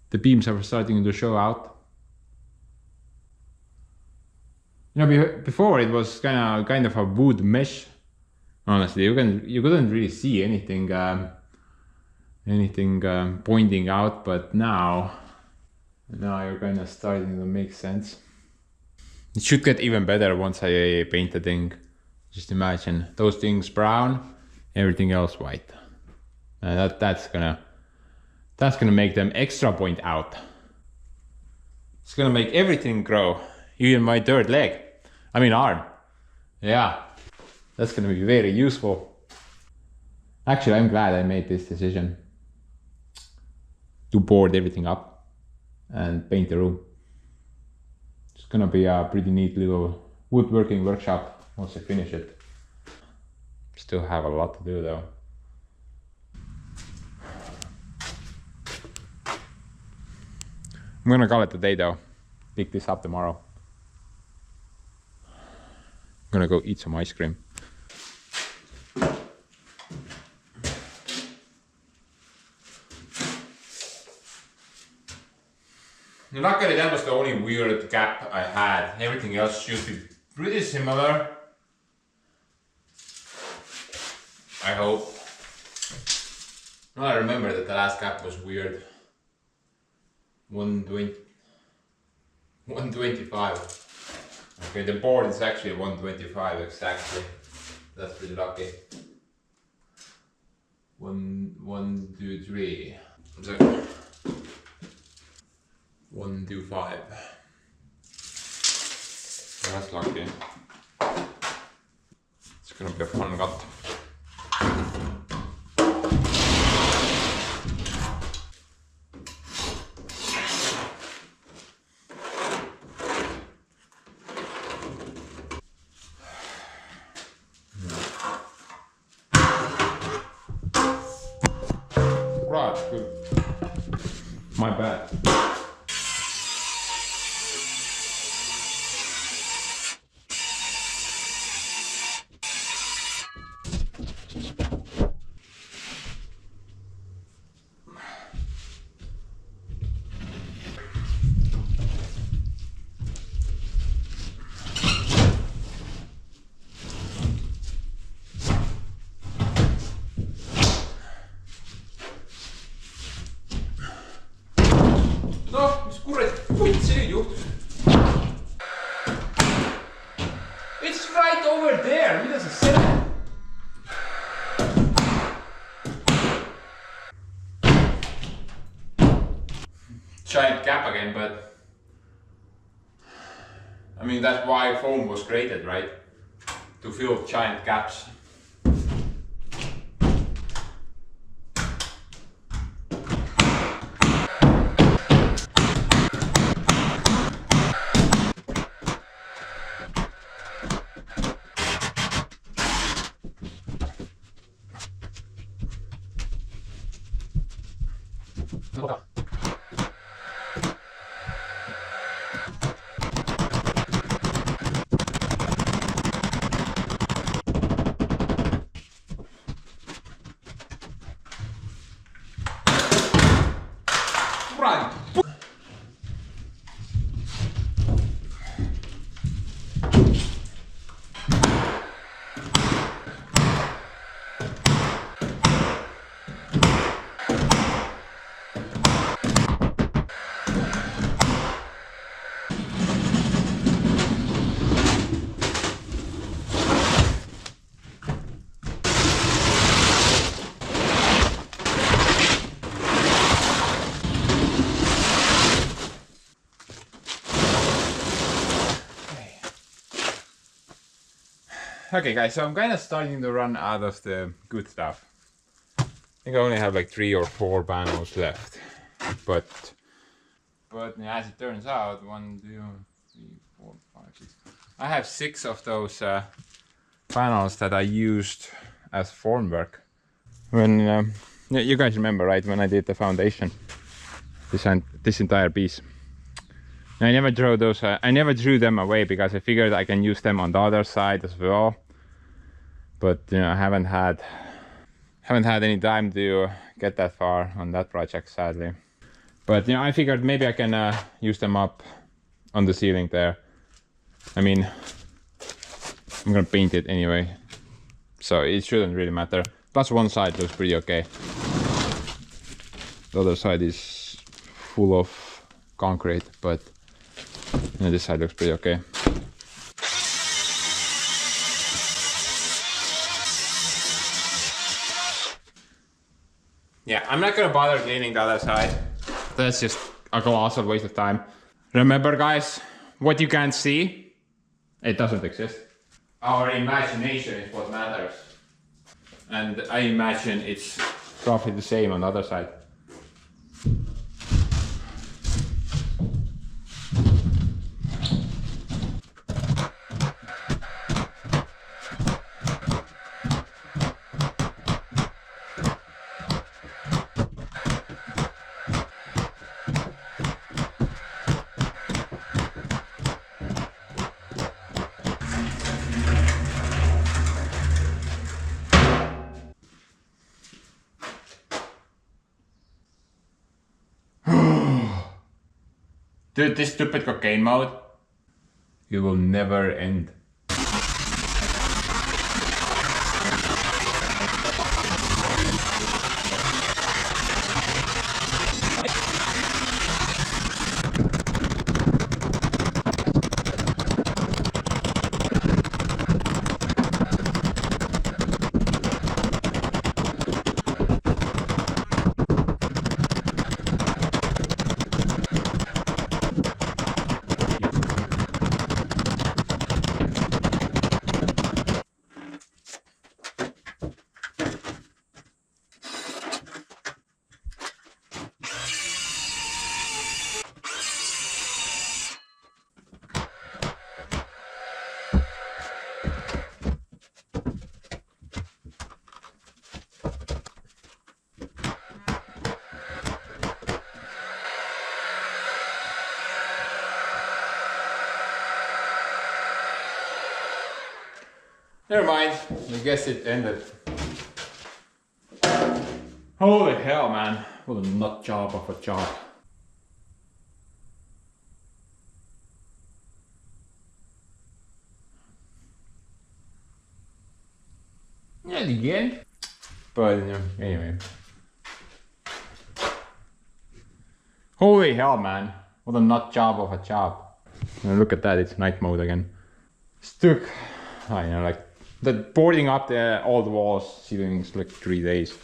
A: The beams are starting to show out. You know, before it was kind of a wood mesh. Honestly, you couldn't really see anything. anything pointing out, but now you're kind of starting to make sense. It should get even better once I paint the thing. Just imagine those things brown, everything else white. And that's gonna make them extra point out. It's gonna make everything grow, even my third leg. I mean arm. Yeah, that's gonna be very useful. Actually, I'm glad I made this decision to board everything up and paint the room. It's gonna be a pretty neat little woodworking workshop once I finish it. Still have a lot to do though. I'm gonna call it a day though. Pick this up tomorrow. I'm gonna go eat some ice cream. Luckily that was the only weird gap I had. Everything else should be pretty similar. I hope. Well, I remember that the last gap was weird. 125. Okay, the board is actually 125 exactly. That's pretty lucky. 1, 2, 3. So, 1, 2, 5. That's lucky. It's gonna be a fun cut. Right, good. My bad. No, mis kurat, see juhtus. It's right over there, mida sa sellega? Giant gap again, but I mean that's why foam was created, right? To fill giant gaps. Right. Okay guys, so I'm kind of starting to run out of the good stuff. I think I only have like 3 or 4 panels left. But as it turns out, 1, 2, 3, 4, 5, 6. I have 6 of those panels that I used as formwork. When you guys remember, right, when I did the foundation, this entire piece. I never drew those. I never drew them away because I figured I can use them on the other side as well. But you know, I haven't had any time to get that far on that project, sadly. But you know, I figured maybe I can use them up on the ceiling there. I mean, I'm gonna paint it anyway, so it shouldn't really matter. Plus one side looks pretty okay. The other side is full of concrete, but this side looks pretty okay. Yeah, I'm not gonna bother cleaning the other side. That's just a colossal waste of time. Remember guys, what you can't see, it doesn't exist. Our imagination is what matters. And I imagine it's roughly the same on the other side. Dude, this stupid cocaine mode, it will never end. Never mind, I guess it ended. Holy hell, man. What a nut job of a job. Yeah, again. But anyway. Holy hell, man. What a nut job of a job. And look at that, it's night mode again. It took, I know, like, the boarding up all the walls, ceilings, like 3 days.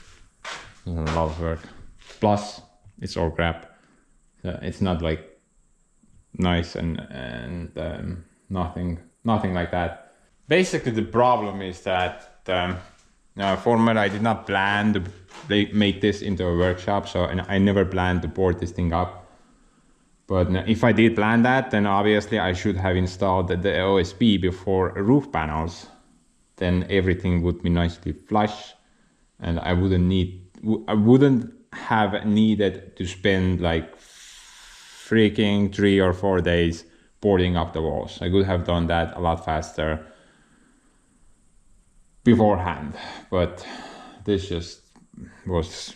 A: A lot of work. Plus, it's all crap. It's not like nice and nothing like that. Basically, the problem is that former I did not plan to make this into a workshop, so and I never planned to board this thing up. But if I did plan that, then obviously I should have installed the OSB before roof panels. Then everything would be nicely flush, and I wouldn't have needed to spend like freaking 3 or 4 days boarding up the walls. I could have done that a lot faster beforehand, but this just was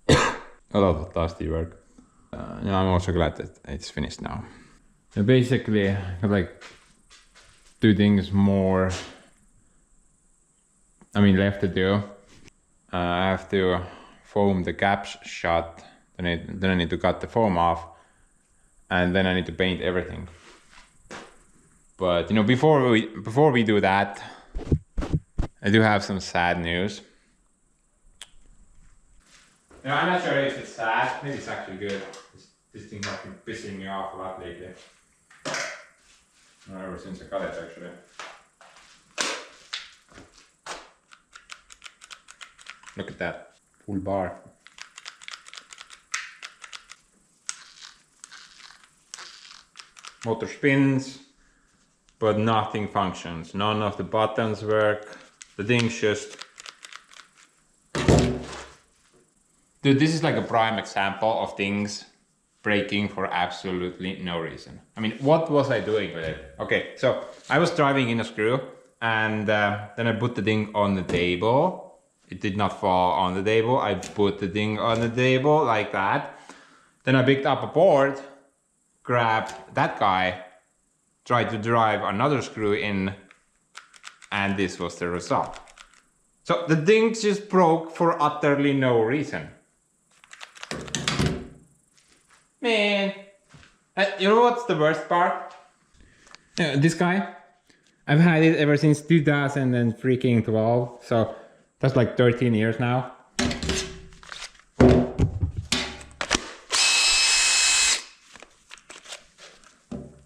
A: a lot of dusty work. I'm also glad that it's finished now. So basically, I have like 2 things more, left to do. I have to foam the caps shut, then I need to cut the foam off, and then I need to paint everything. But before we do that, I do have some sad news. I'm not sure if it's sad, maybe it's actually good. This thing has been pissing me off a lot lately. Ever since I got it, actually. Look at that, full bar. Motor spins, but nothing functions. None of the buttons work. The thing's just... Dude, this is like a prime example of things breaking for absolutely no reason. What was I doing with it? Okay, so I was driving in a screw, and then I put the thing on the table. It did not fall on the table. I put the thing on the table like that. Then I picked up a board, grabbed that guy, tried to drive another screw in, and this was the result. So the thing just broke for utterly no reason. Man, you know what's the worst part? This guy, I've had it ever since 2012, so that's like 13 years now.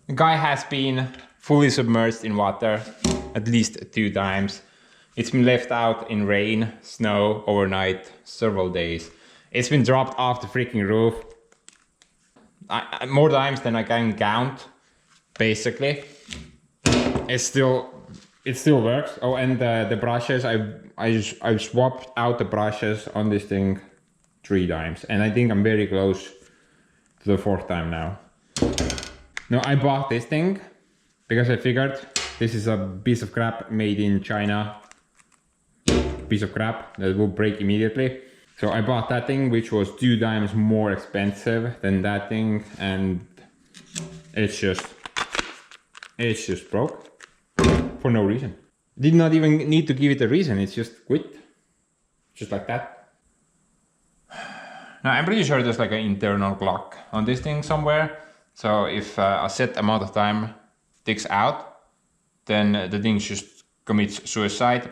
A: The guy has been fully submerged in water at least 2 times. It's been left out in rain, snow, overnight, several days. It's been dropped off the freaking roof more times than I can count, basically. It still works. Oh, and the brushes, I swapped out the brushes on this thing 3 times, and I think I'm very close to the 4th time now. No, I bought this thing because I figured this is a piece of crap made in China. Piece of crap that will break immediately. So I bought that thing, which was 2 times more expensive than that thing, and it's just broke for no reason. Did not even need to give it a reason, it's just quit. Just like that. Now I'm pretty sure there's like an internal clock on this thing somewhere. So if a set amount of time ticks out, then the thing just commits suicide.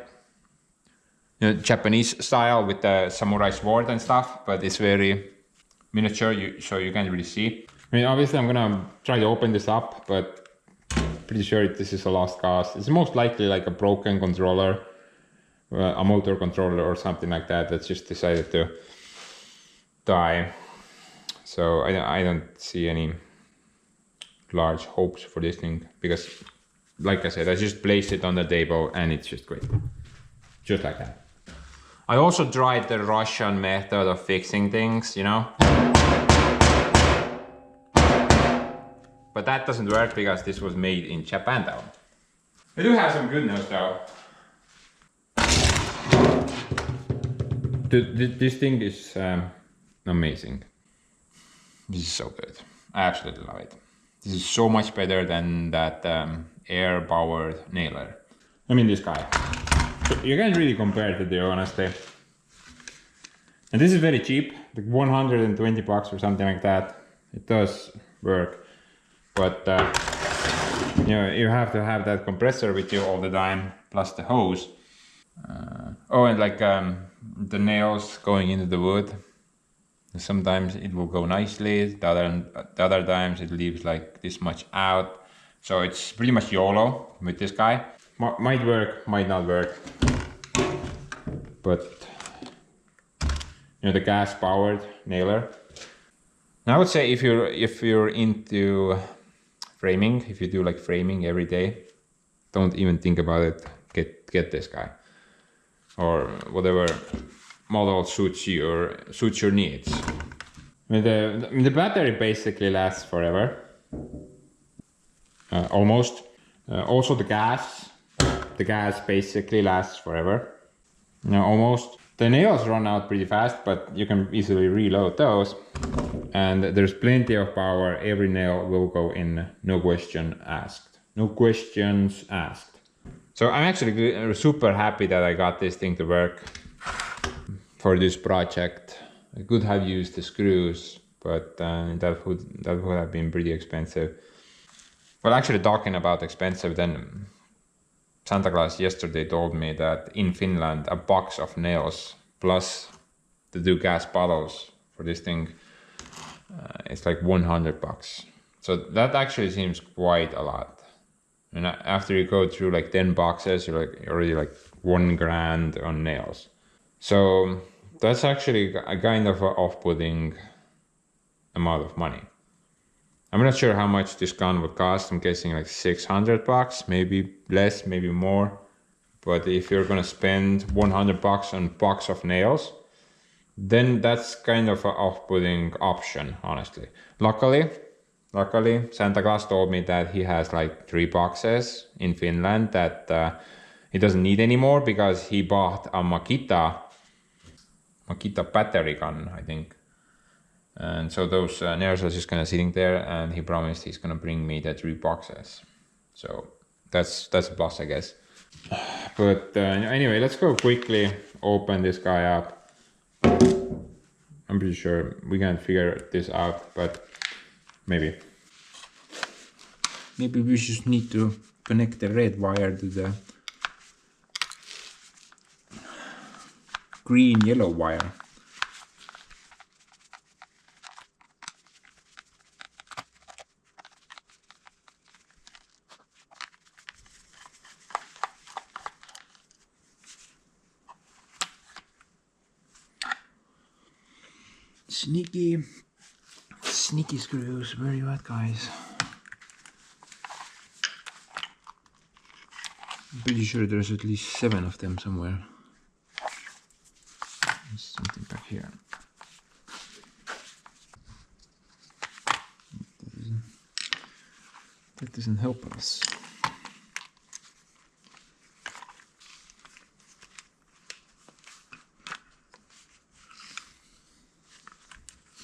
A: You know, Japanese style with the samurai sword and stuff, but it's very miniature, so you can't really see. I mean, obviously I'm gonna try to open this up, but pretty sure this is a lost cause. It's most likely like a broken controller, a motor controller or something like that that's just decided to die. So I don't see any large hopes for this thing, because like I said, I just placed it on the table and it's just great. Just like that. I also tried the Russian method of fixing things, you know. But that doesn't work because this was made in Japan though. I do have some good news though. This thing is amazing. This is so good. I absolutely love it. This is so much better than that air-powered nailer. I mean, this guy. You can't really compare the two, honestly. And this is very cheap, like 120 bucks or something like that. It does work, but you know, you have to have that compressor with you all the time, plus the hose. Oh, and like the nails going into the wood. Sometimes it will go nicely, the other times it leaves like this much out. So it's pretty much YOLO with this guy. Might work, might not work. But you know, the gas powered nailer. Now I would say if you're into framing, if you do like framing every day, don't even think about it. Get this guy. Or whatever model suits your needs. I mean, the battery basically lasts forever. Almost. Also the gas basically lasts forever. No, almost. The nails run out pretty fast, but you can easily reload those. And there's plenty of power. Every nail will go in, no question asked. No questions asked. So I'm actually super happy that I got this thing to work for this project. I could have used the screws, but that would have been pretty expensive. Well, actually talking about expensive, then Santa Claus yesterday told me that in Finland a box of nails plus the 2 gas bottles for this thing, it's like 100 bucks. So that actually seems quite a lot. And after you go through like 10 boxes, you're already like 1 grand on nails. So that's actually a kind of an off-putting amount of money. I'm not sure how much this gun would cost. I'm guessing like 600 bucks, maybe less, maybe more. But if you're gonna spend 100 bucks on a box of nails, then that's kind of an off-putting option, honestly. Luckily, Santa Claus told me that he has like 3 boxes in Finland that he doesn't need anymore because he bought a Makita battery gun, I think. And so those nails are just kind of sitting there, and he promised he's gonna bring me the 3 boxes. So that's a plus, I guess. But anyway, let's go quickly open this guy up. I'm pretty sure we can figure this out, but Maybe.
B: Maybe we just need to connect the red wire to the green yellow wire. Sneaky screws. Where are you at, guys? I'm pretty sure there's at least 7 of them somewhere. There's something back here. That doesn't help us.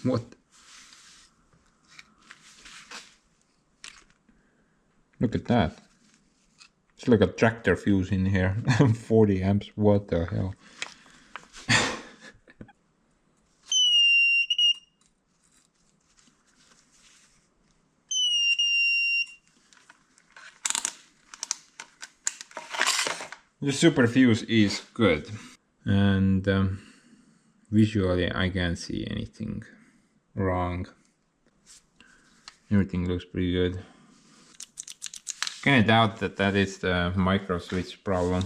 B: What?
A: Look at that. It's like a tractor fuse in here. 40 amps. What the hell? The super fuse is good. And visually I can't see anything wrong. Everything looks pretty good. Kinda doubt that that is the micro switch problem.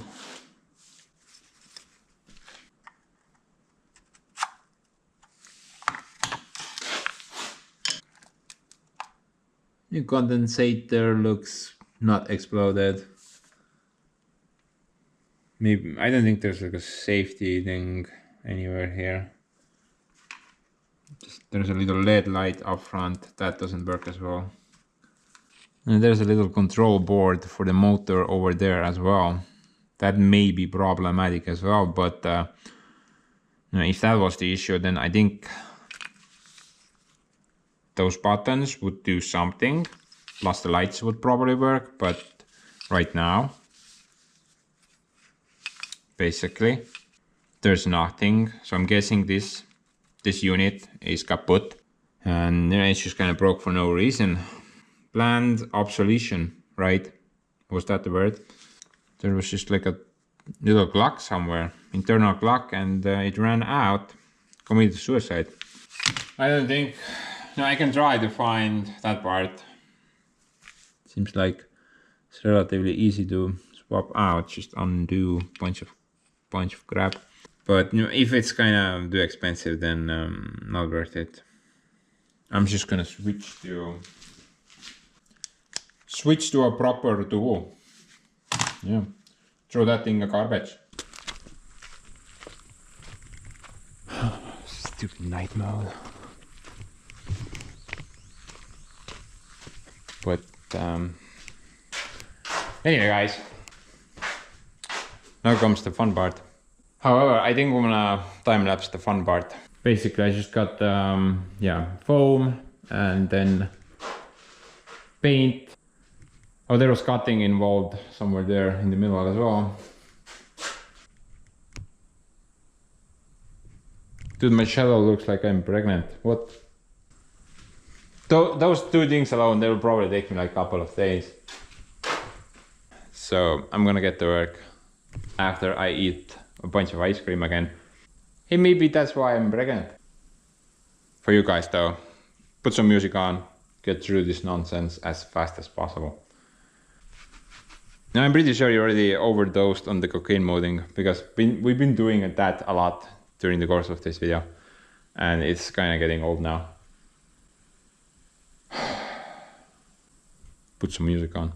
B: The condensator looks not exploded.
A: Maybe I don't think there's like a safety thing anywhere here. Just, there's a little LED light up front that doesn't work as well. And there's a little control board for the motor over there as well. That may be problematic as well, but if that was the issue, then I think those buttons would do something, plus the lights would probably work, but right now, basically, there's nothing. So I'm guessing this unit is kaput, and it's just kind of broke for no reason. Planned obsolescence, right? Was that the word? There was just like a little clock somewhere, internal clock, and it ran out, committed suicide. I don't think, no, I can try to find that part. Seems like it's relatively easy to swap out, just undo bunch of crap. But if it's kind of too expensive, then not worth it. I'm just gonna switch to a proper tool. Yeah, throw that in the garbage. Stupid night mode. But anyway, guys, now comes the fun part. However, I think I'm gonna time lapse the fun part. Basically, I just got foam and then paint. Oh, there was cutting involved somewhere there in the middle as well. Dude, my shadow looks like I'm pregnant. What? Those two things alone, they will probably take me like a couple of days. So I'm gonna get to work after I eat a bunch of ice cream again. Hey, maybe that's why I'm pregnant. For you guys though, put some music on, get through this nonsense as fast as possible. Now I'm pretty sure you already overdosed on the cocaine modding, because we've been doing that a lot during the course of this video, and it's kind of getting old now. Put some music on.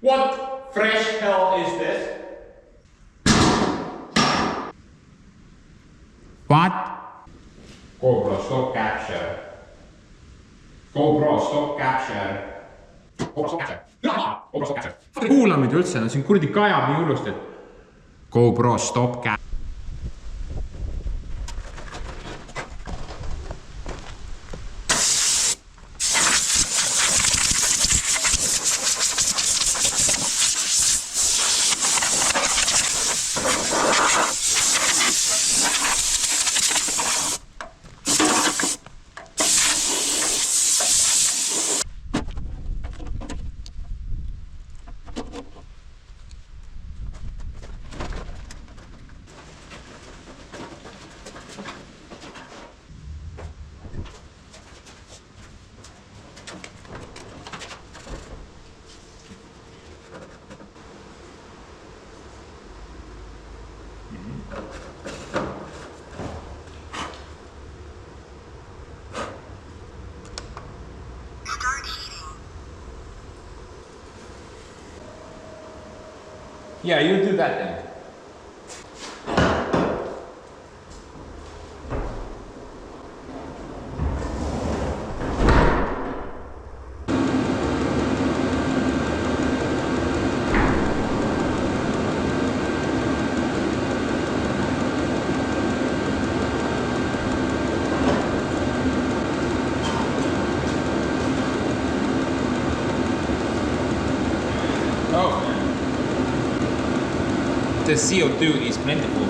A: What fresh hell is this?
B: What?
A: GoPro, stop capture. GoPro, stop capture. GoPro, stop capture. GoPro, stop capture. Kuula mind üldse, no siin kuradi kajab nii hullusti, et GoPro, stop capture. Yeah, you do that then. Oh. The CO2 is plentiful.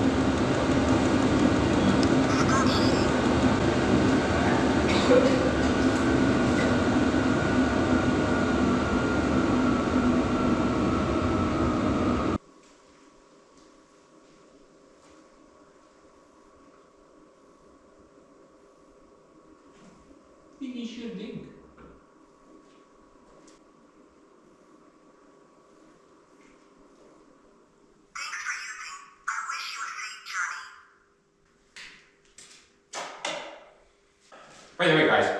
A: Ding. By the way, guys,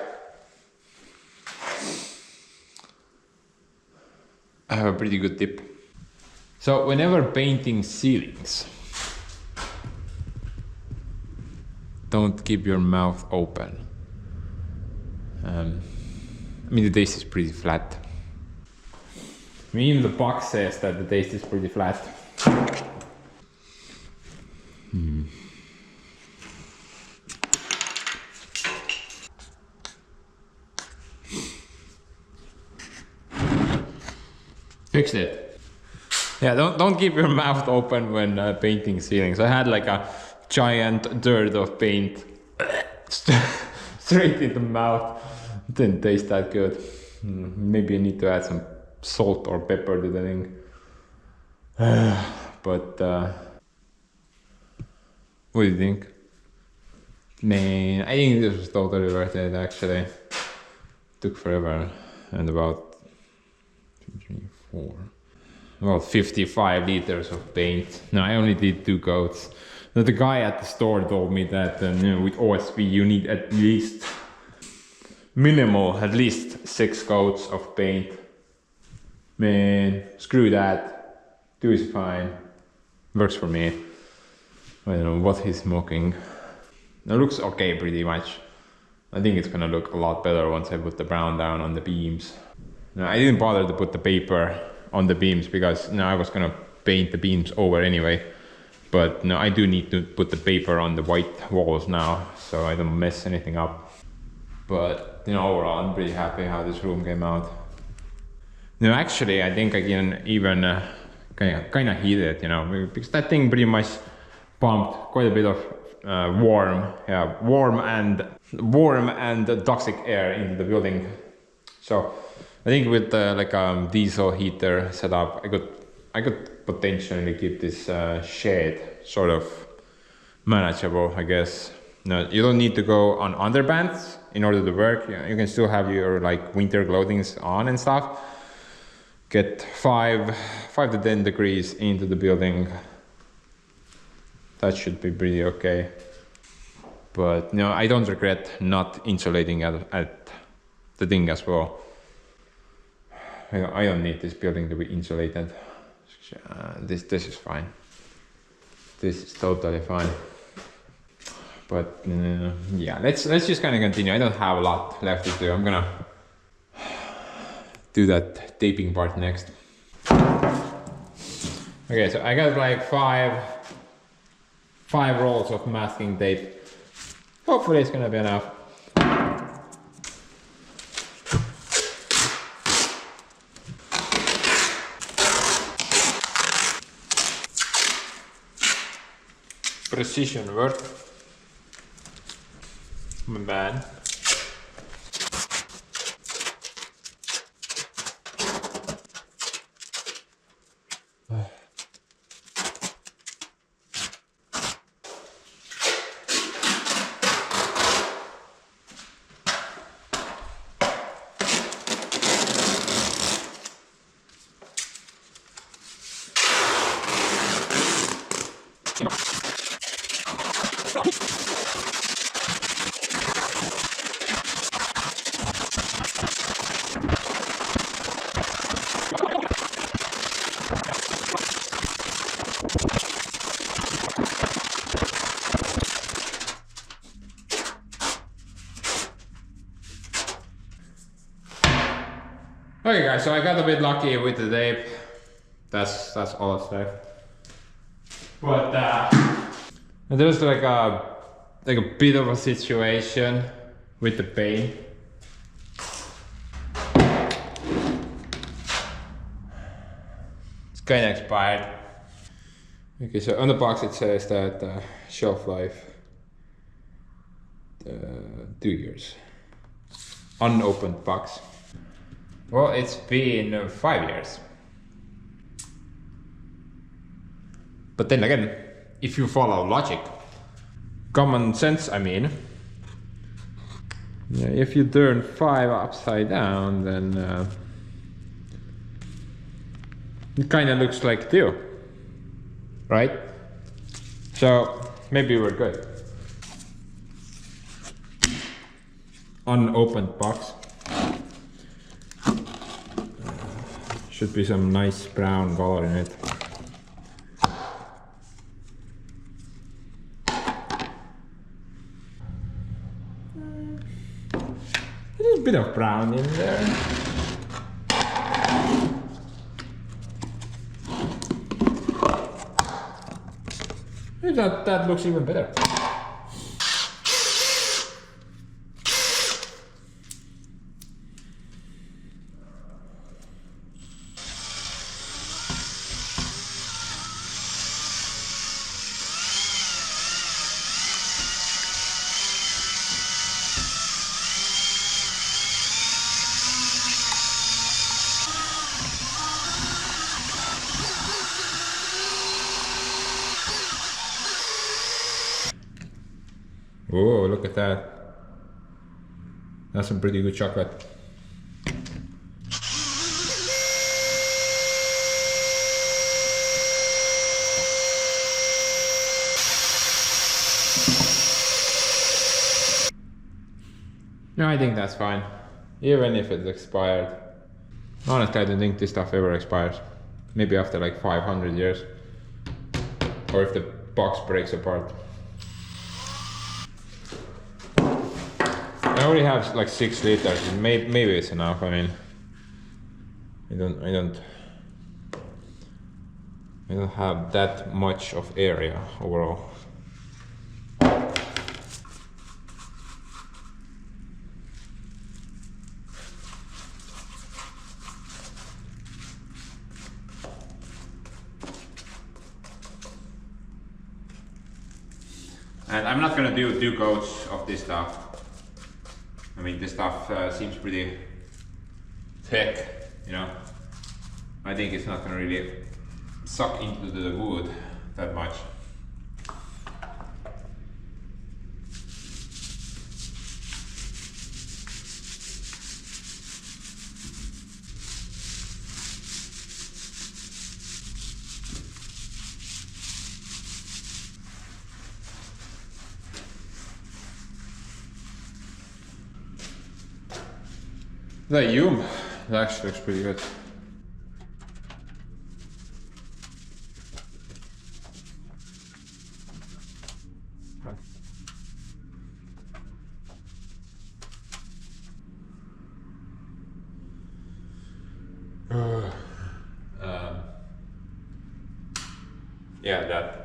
A: I have a pretty good tip. So whenever painting ceilings, don't keep your mouth open. I mean, the taste is pretty flat. I mean, even the box says that the taste is pretty flat. Fixed it. Yeah, don't keep your mouth open when painting ceilings. I had like a giant dirt of paint straight in the mouth. Didn't taste that good. Maybe I need to add some salt or pepper to the thing. But what do you think? Man, I think this was totally worth it actually. Took forever and about 55 liters of paint. No, I only did 2 coats. Now, the guy at the store told me that with OSB you need at least at least 6 coats of paint. Man, screw that. 2 is fine. Works for me. I don't know what he's smoking. It looks okay pretty much. I think it's gonna look a lot better once I put the brown down on the beams. No, I didn't bother to put the paper on the beams because I was gonna paint the beams over anyway. But no, I do need to put the paper on the white walls now, so I don't mess anything up. But overall, I'm pretty happy how this room came out. No, actually, I think I can even kind of heat it, because that thing pretty much pumped quite a bit of warm and toxic air into the building. So I think with diesel heater setup, I could potentially keep this shed sort of manageable, I guess. No, you don't need to go on underpants in order to work. You can still have your winter clothing on and stuff. Get 5 to 10 degrees into the building. That should be pretty okay. But I don't regret not insulating at the thing as well. I don't need this building to be insulated. This is fine. This is totally fine. But yeah, let's just kind of continue. I don't have a lot left to do. I'm gonna do that taping part next. Okay, so I got like five rolls of masking tape. Hopefully it's gonna be enough. Precision work. My bad. Okay guys, so I got a bit lucky with the tape. That's all that's left. But there's like a bit of a situation with the paint. It's kind of expired. Okay, so on the box it says that shelf life 2 years. Unopened box. Well, it's been 5 years. But then again, if you follow logic, common sense, I mean, yeah, if you turn 5 upside down, then it kind of looks like 2, right? So maybe we're good. Unopened box. Should be some nice brown color in it. There's a bit of brown in there. Maybe that looks even better. Oh, look at that. That's some pretty good chocolate. No, I think that's fine. Even if it's expired. Honestly, I don't think this stuff ever expires. Maybe after like 500 years. Or if the box breaks apart. I already have like 6 liters. Maybe it's enough. I mean, I don't have that much of area overall. And I'm not gonna do 2 coats of this stuff. I mean, this stuff seems pretty thick, you know. I think it's not gonna really suck into the wood that much. The Yum, that actually looks pretty good. Yeah, that.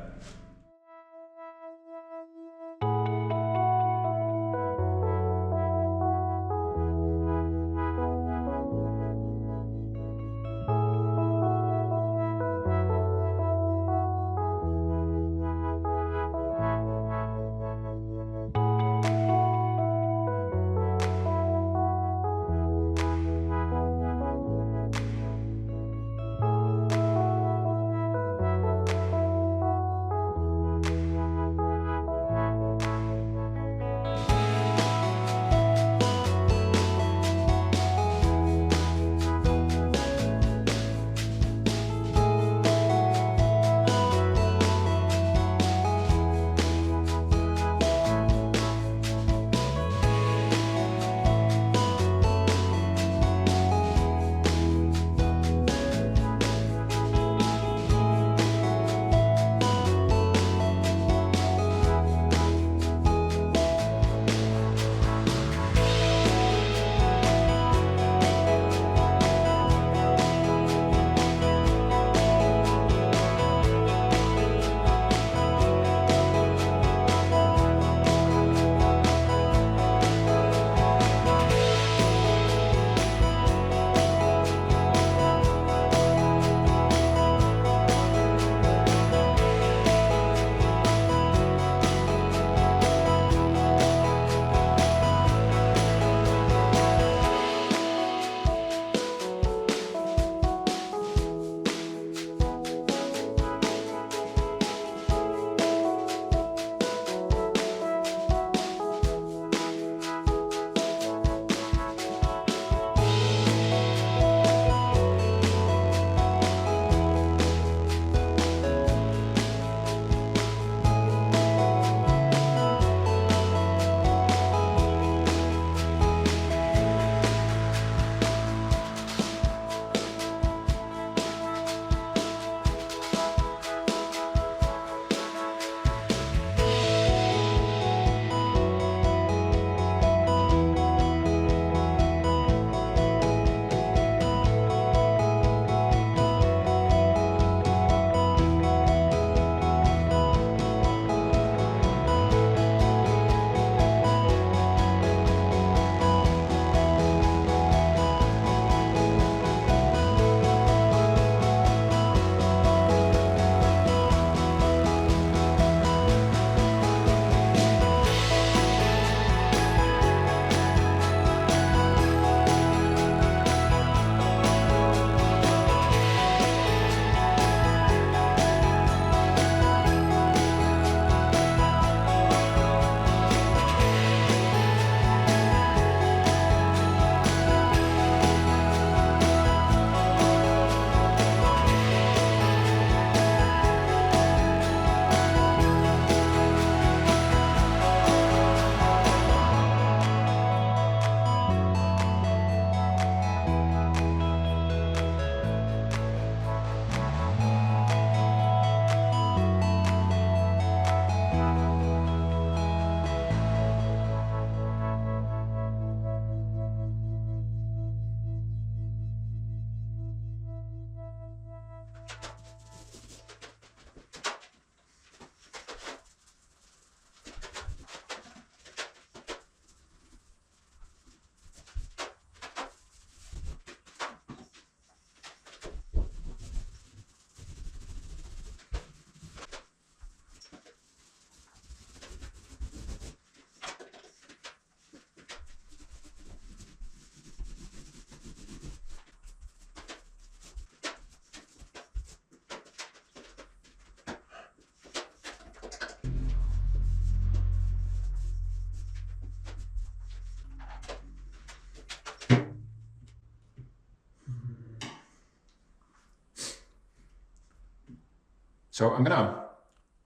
A: So I'm gonna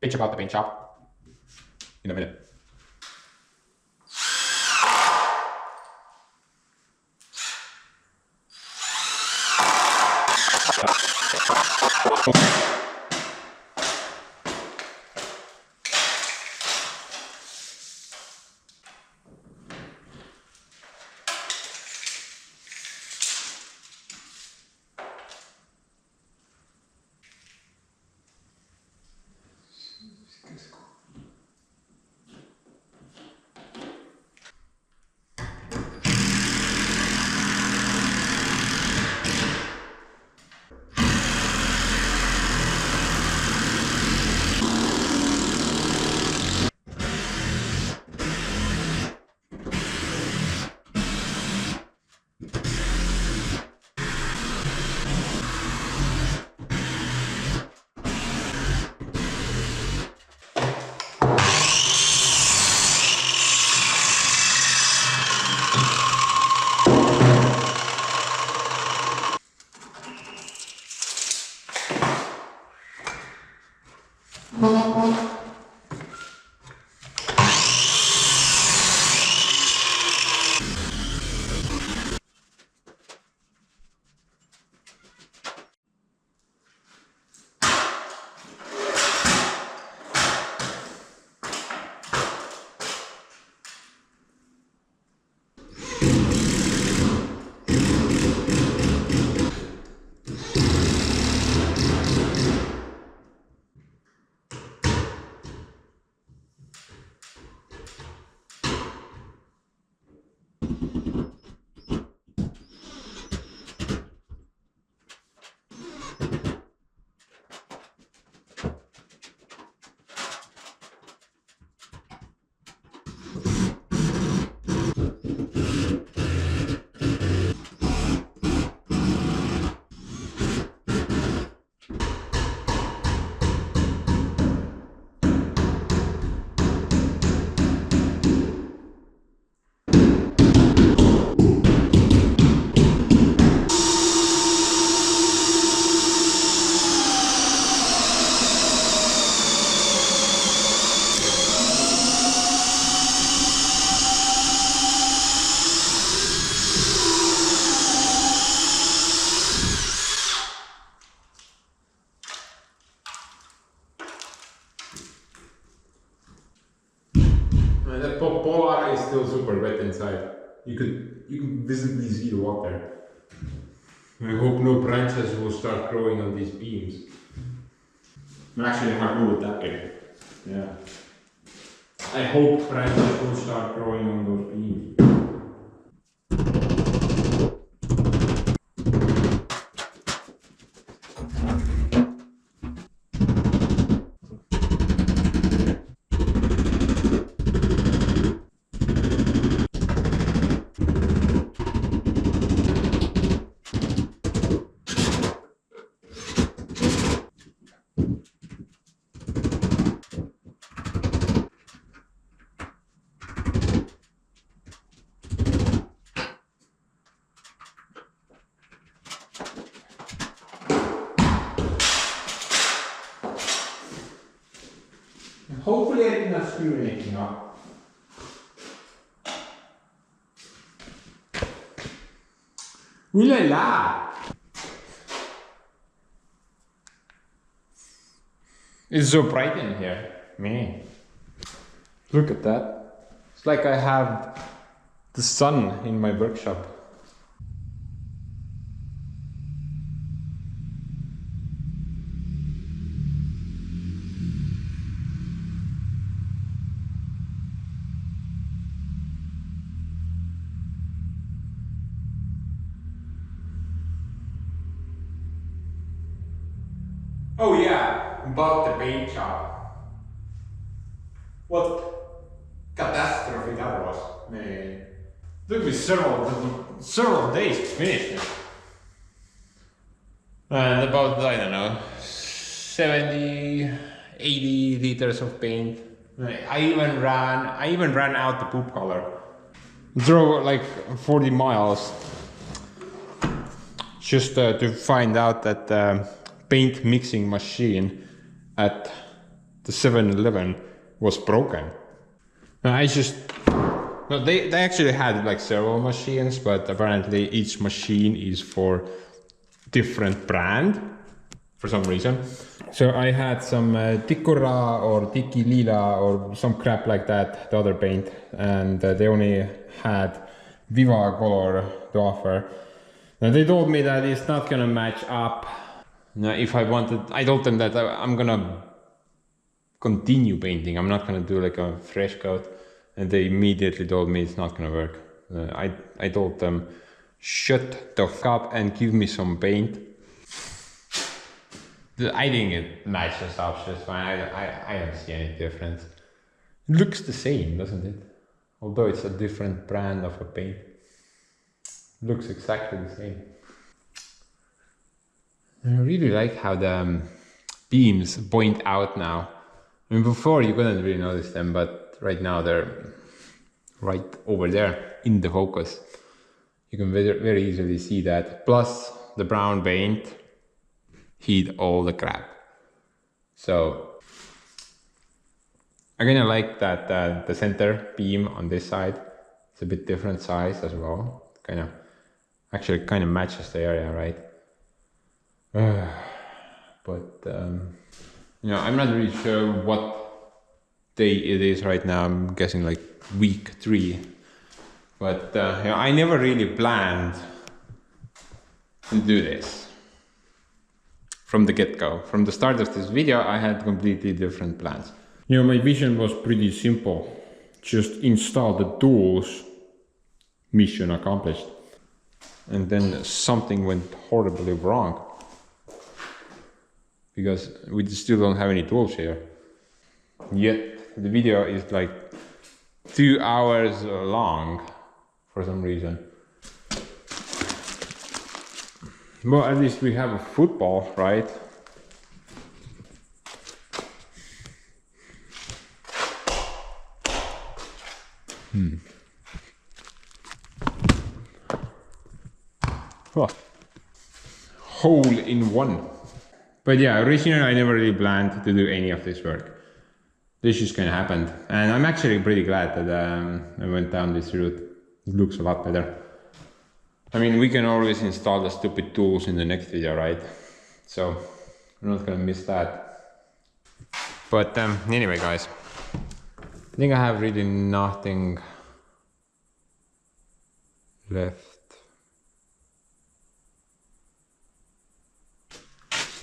A: bitch about the paint shop in a minute. The polar is still super wet inside. You can visibly see the water. I hope no branches will start growing on these beams. I'm actually happy with that bit. Yeah. I hope branches will start growing on those beams. Hopefully I did not screw anything up. Ooh la la! It's so bright in here. Man. Look at that. It's like I have the sun in my workshop. Oh yeah, about the paint job. What catastrophe that was, man. Took me several days to finish it. And about, I don't know, 70, 80 liters of paint. I even ran out the poop color. Drove like 40 miles just to find out that paint mixing machine at the 7-Eleven was broken. I just, no, they actually had like several machines, but apparently each machine is for different brand for some reason. So I had some Tikura or Tiki Lila or some crap like that, the other paint, and they only had Viva color to offer. And they told me that it's not gonna match up. Now, if I wanted, I told them that I'm gonna continue painting. I'm not gonna do like a fresh coat, and they immediately told me it's not gonna work. I told them, shut the fuck up and give me some paint. I think it matches up just fine. I don't see any difference. It looks the same, doesn't it? Although it's a different brand of a paint. It looks exactly the same. I really like how the beams point out now. I mean, before you couldn't really notice them, but right now they're right over there in the focus. You can very easily see that. Plus the brown paint hid all the crap. So I kind of like that the center beam on this side, it's a bit different size as well. Actually kind of matches the area, right? But you know, I'm not really sure what day it is right now. I'm guessing like week 3. But you know, I never really planned to do this from the get-go. From the start of this video, I had completely different plans. You know, my vision was pretty simple. Just install the tools, mission accomplished. And then something went horribly wrong. Because we still don't have any tools here. Yet the video is like 2 hours long for some reason. Well, at least we have a football, right? Oh. Hole in one. But yeah, originally I never really planned to do any of this work. This just kind of happened. And I'm actually pretty glad that I went down this route. It looks a lot better. I mean, we can always install the stupid tools in the next video, right? So, we're not gonna miss that. But anyway, guys. I think I have really nothing left.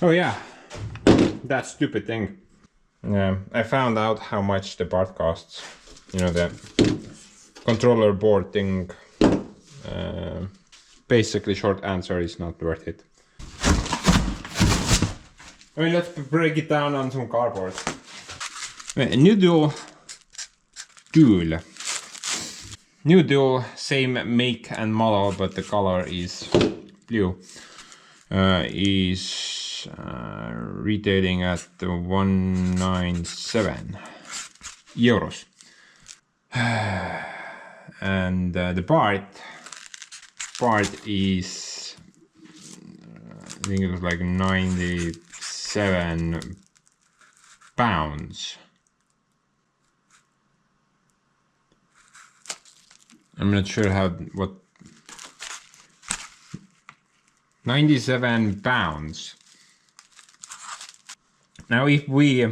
A: Oh yeah, that stupid thing. I found out how much the part costs. You know, the controller board thing. Basically, short answer is not worth it. I mean, let's break it down on some cardboard. A new dual. New dual, same make and model, but the color is blue. Is retailing at 197 euros. And the part is I think it was like 97 pounds. I'm not sure what 97 pounds. Now if we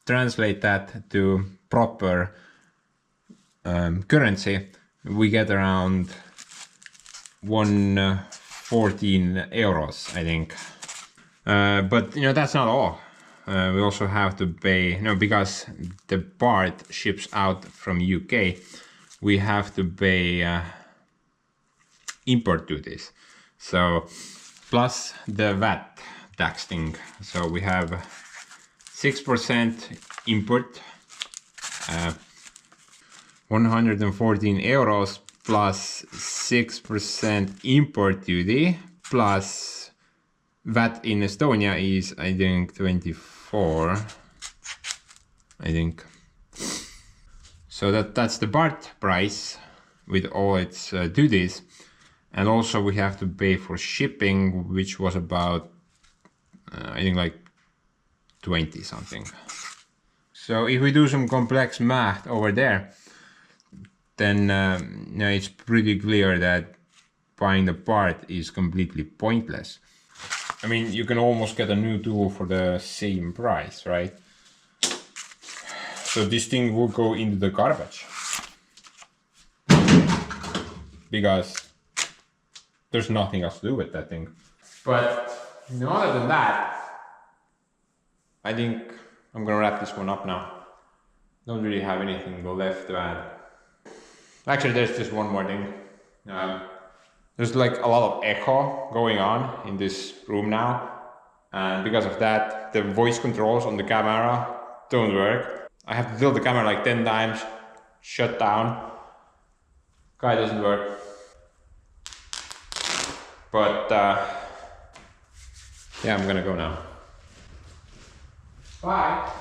A: translate that to proper currency, we get around 114 euros, I think. But you know, that's not all. We also have to pay, because the part ships out from UK, we have to pay import duties. So plus the VAT tax thing. So we have 6% import, 114 euros plus 6% import duty plus VAT in Estonia is, I think, 24. I think. So that's the part price with all its duties. And also we have to pay for shipping, which was about, I think like 20 something. So if we do some complex math over there, then it's pretty clear that buying the part is completely pointless. I mean, you can almost get a new tool for the same price, right? So this thing will go into the garbage. Because there's nothing else to do with that thing. But other than that, I think I'm gonna wrap this one up now. Don't really have anything left to add. Actually, there's just one more thing. There's like a lot of echo going on in this room now. And because of that, the voice controls on the camera don't work. I have to tilt the camera like 10 times, shut down. Guy doesn't work. But yeah, I'm gonna go now. Bye.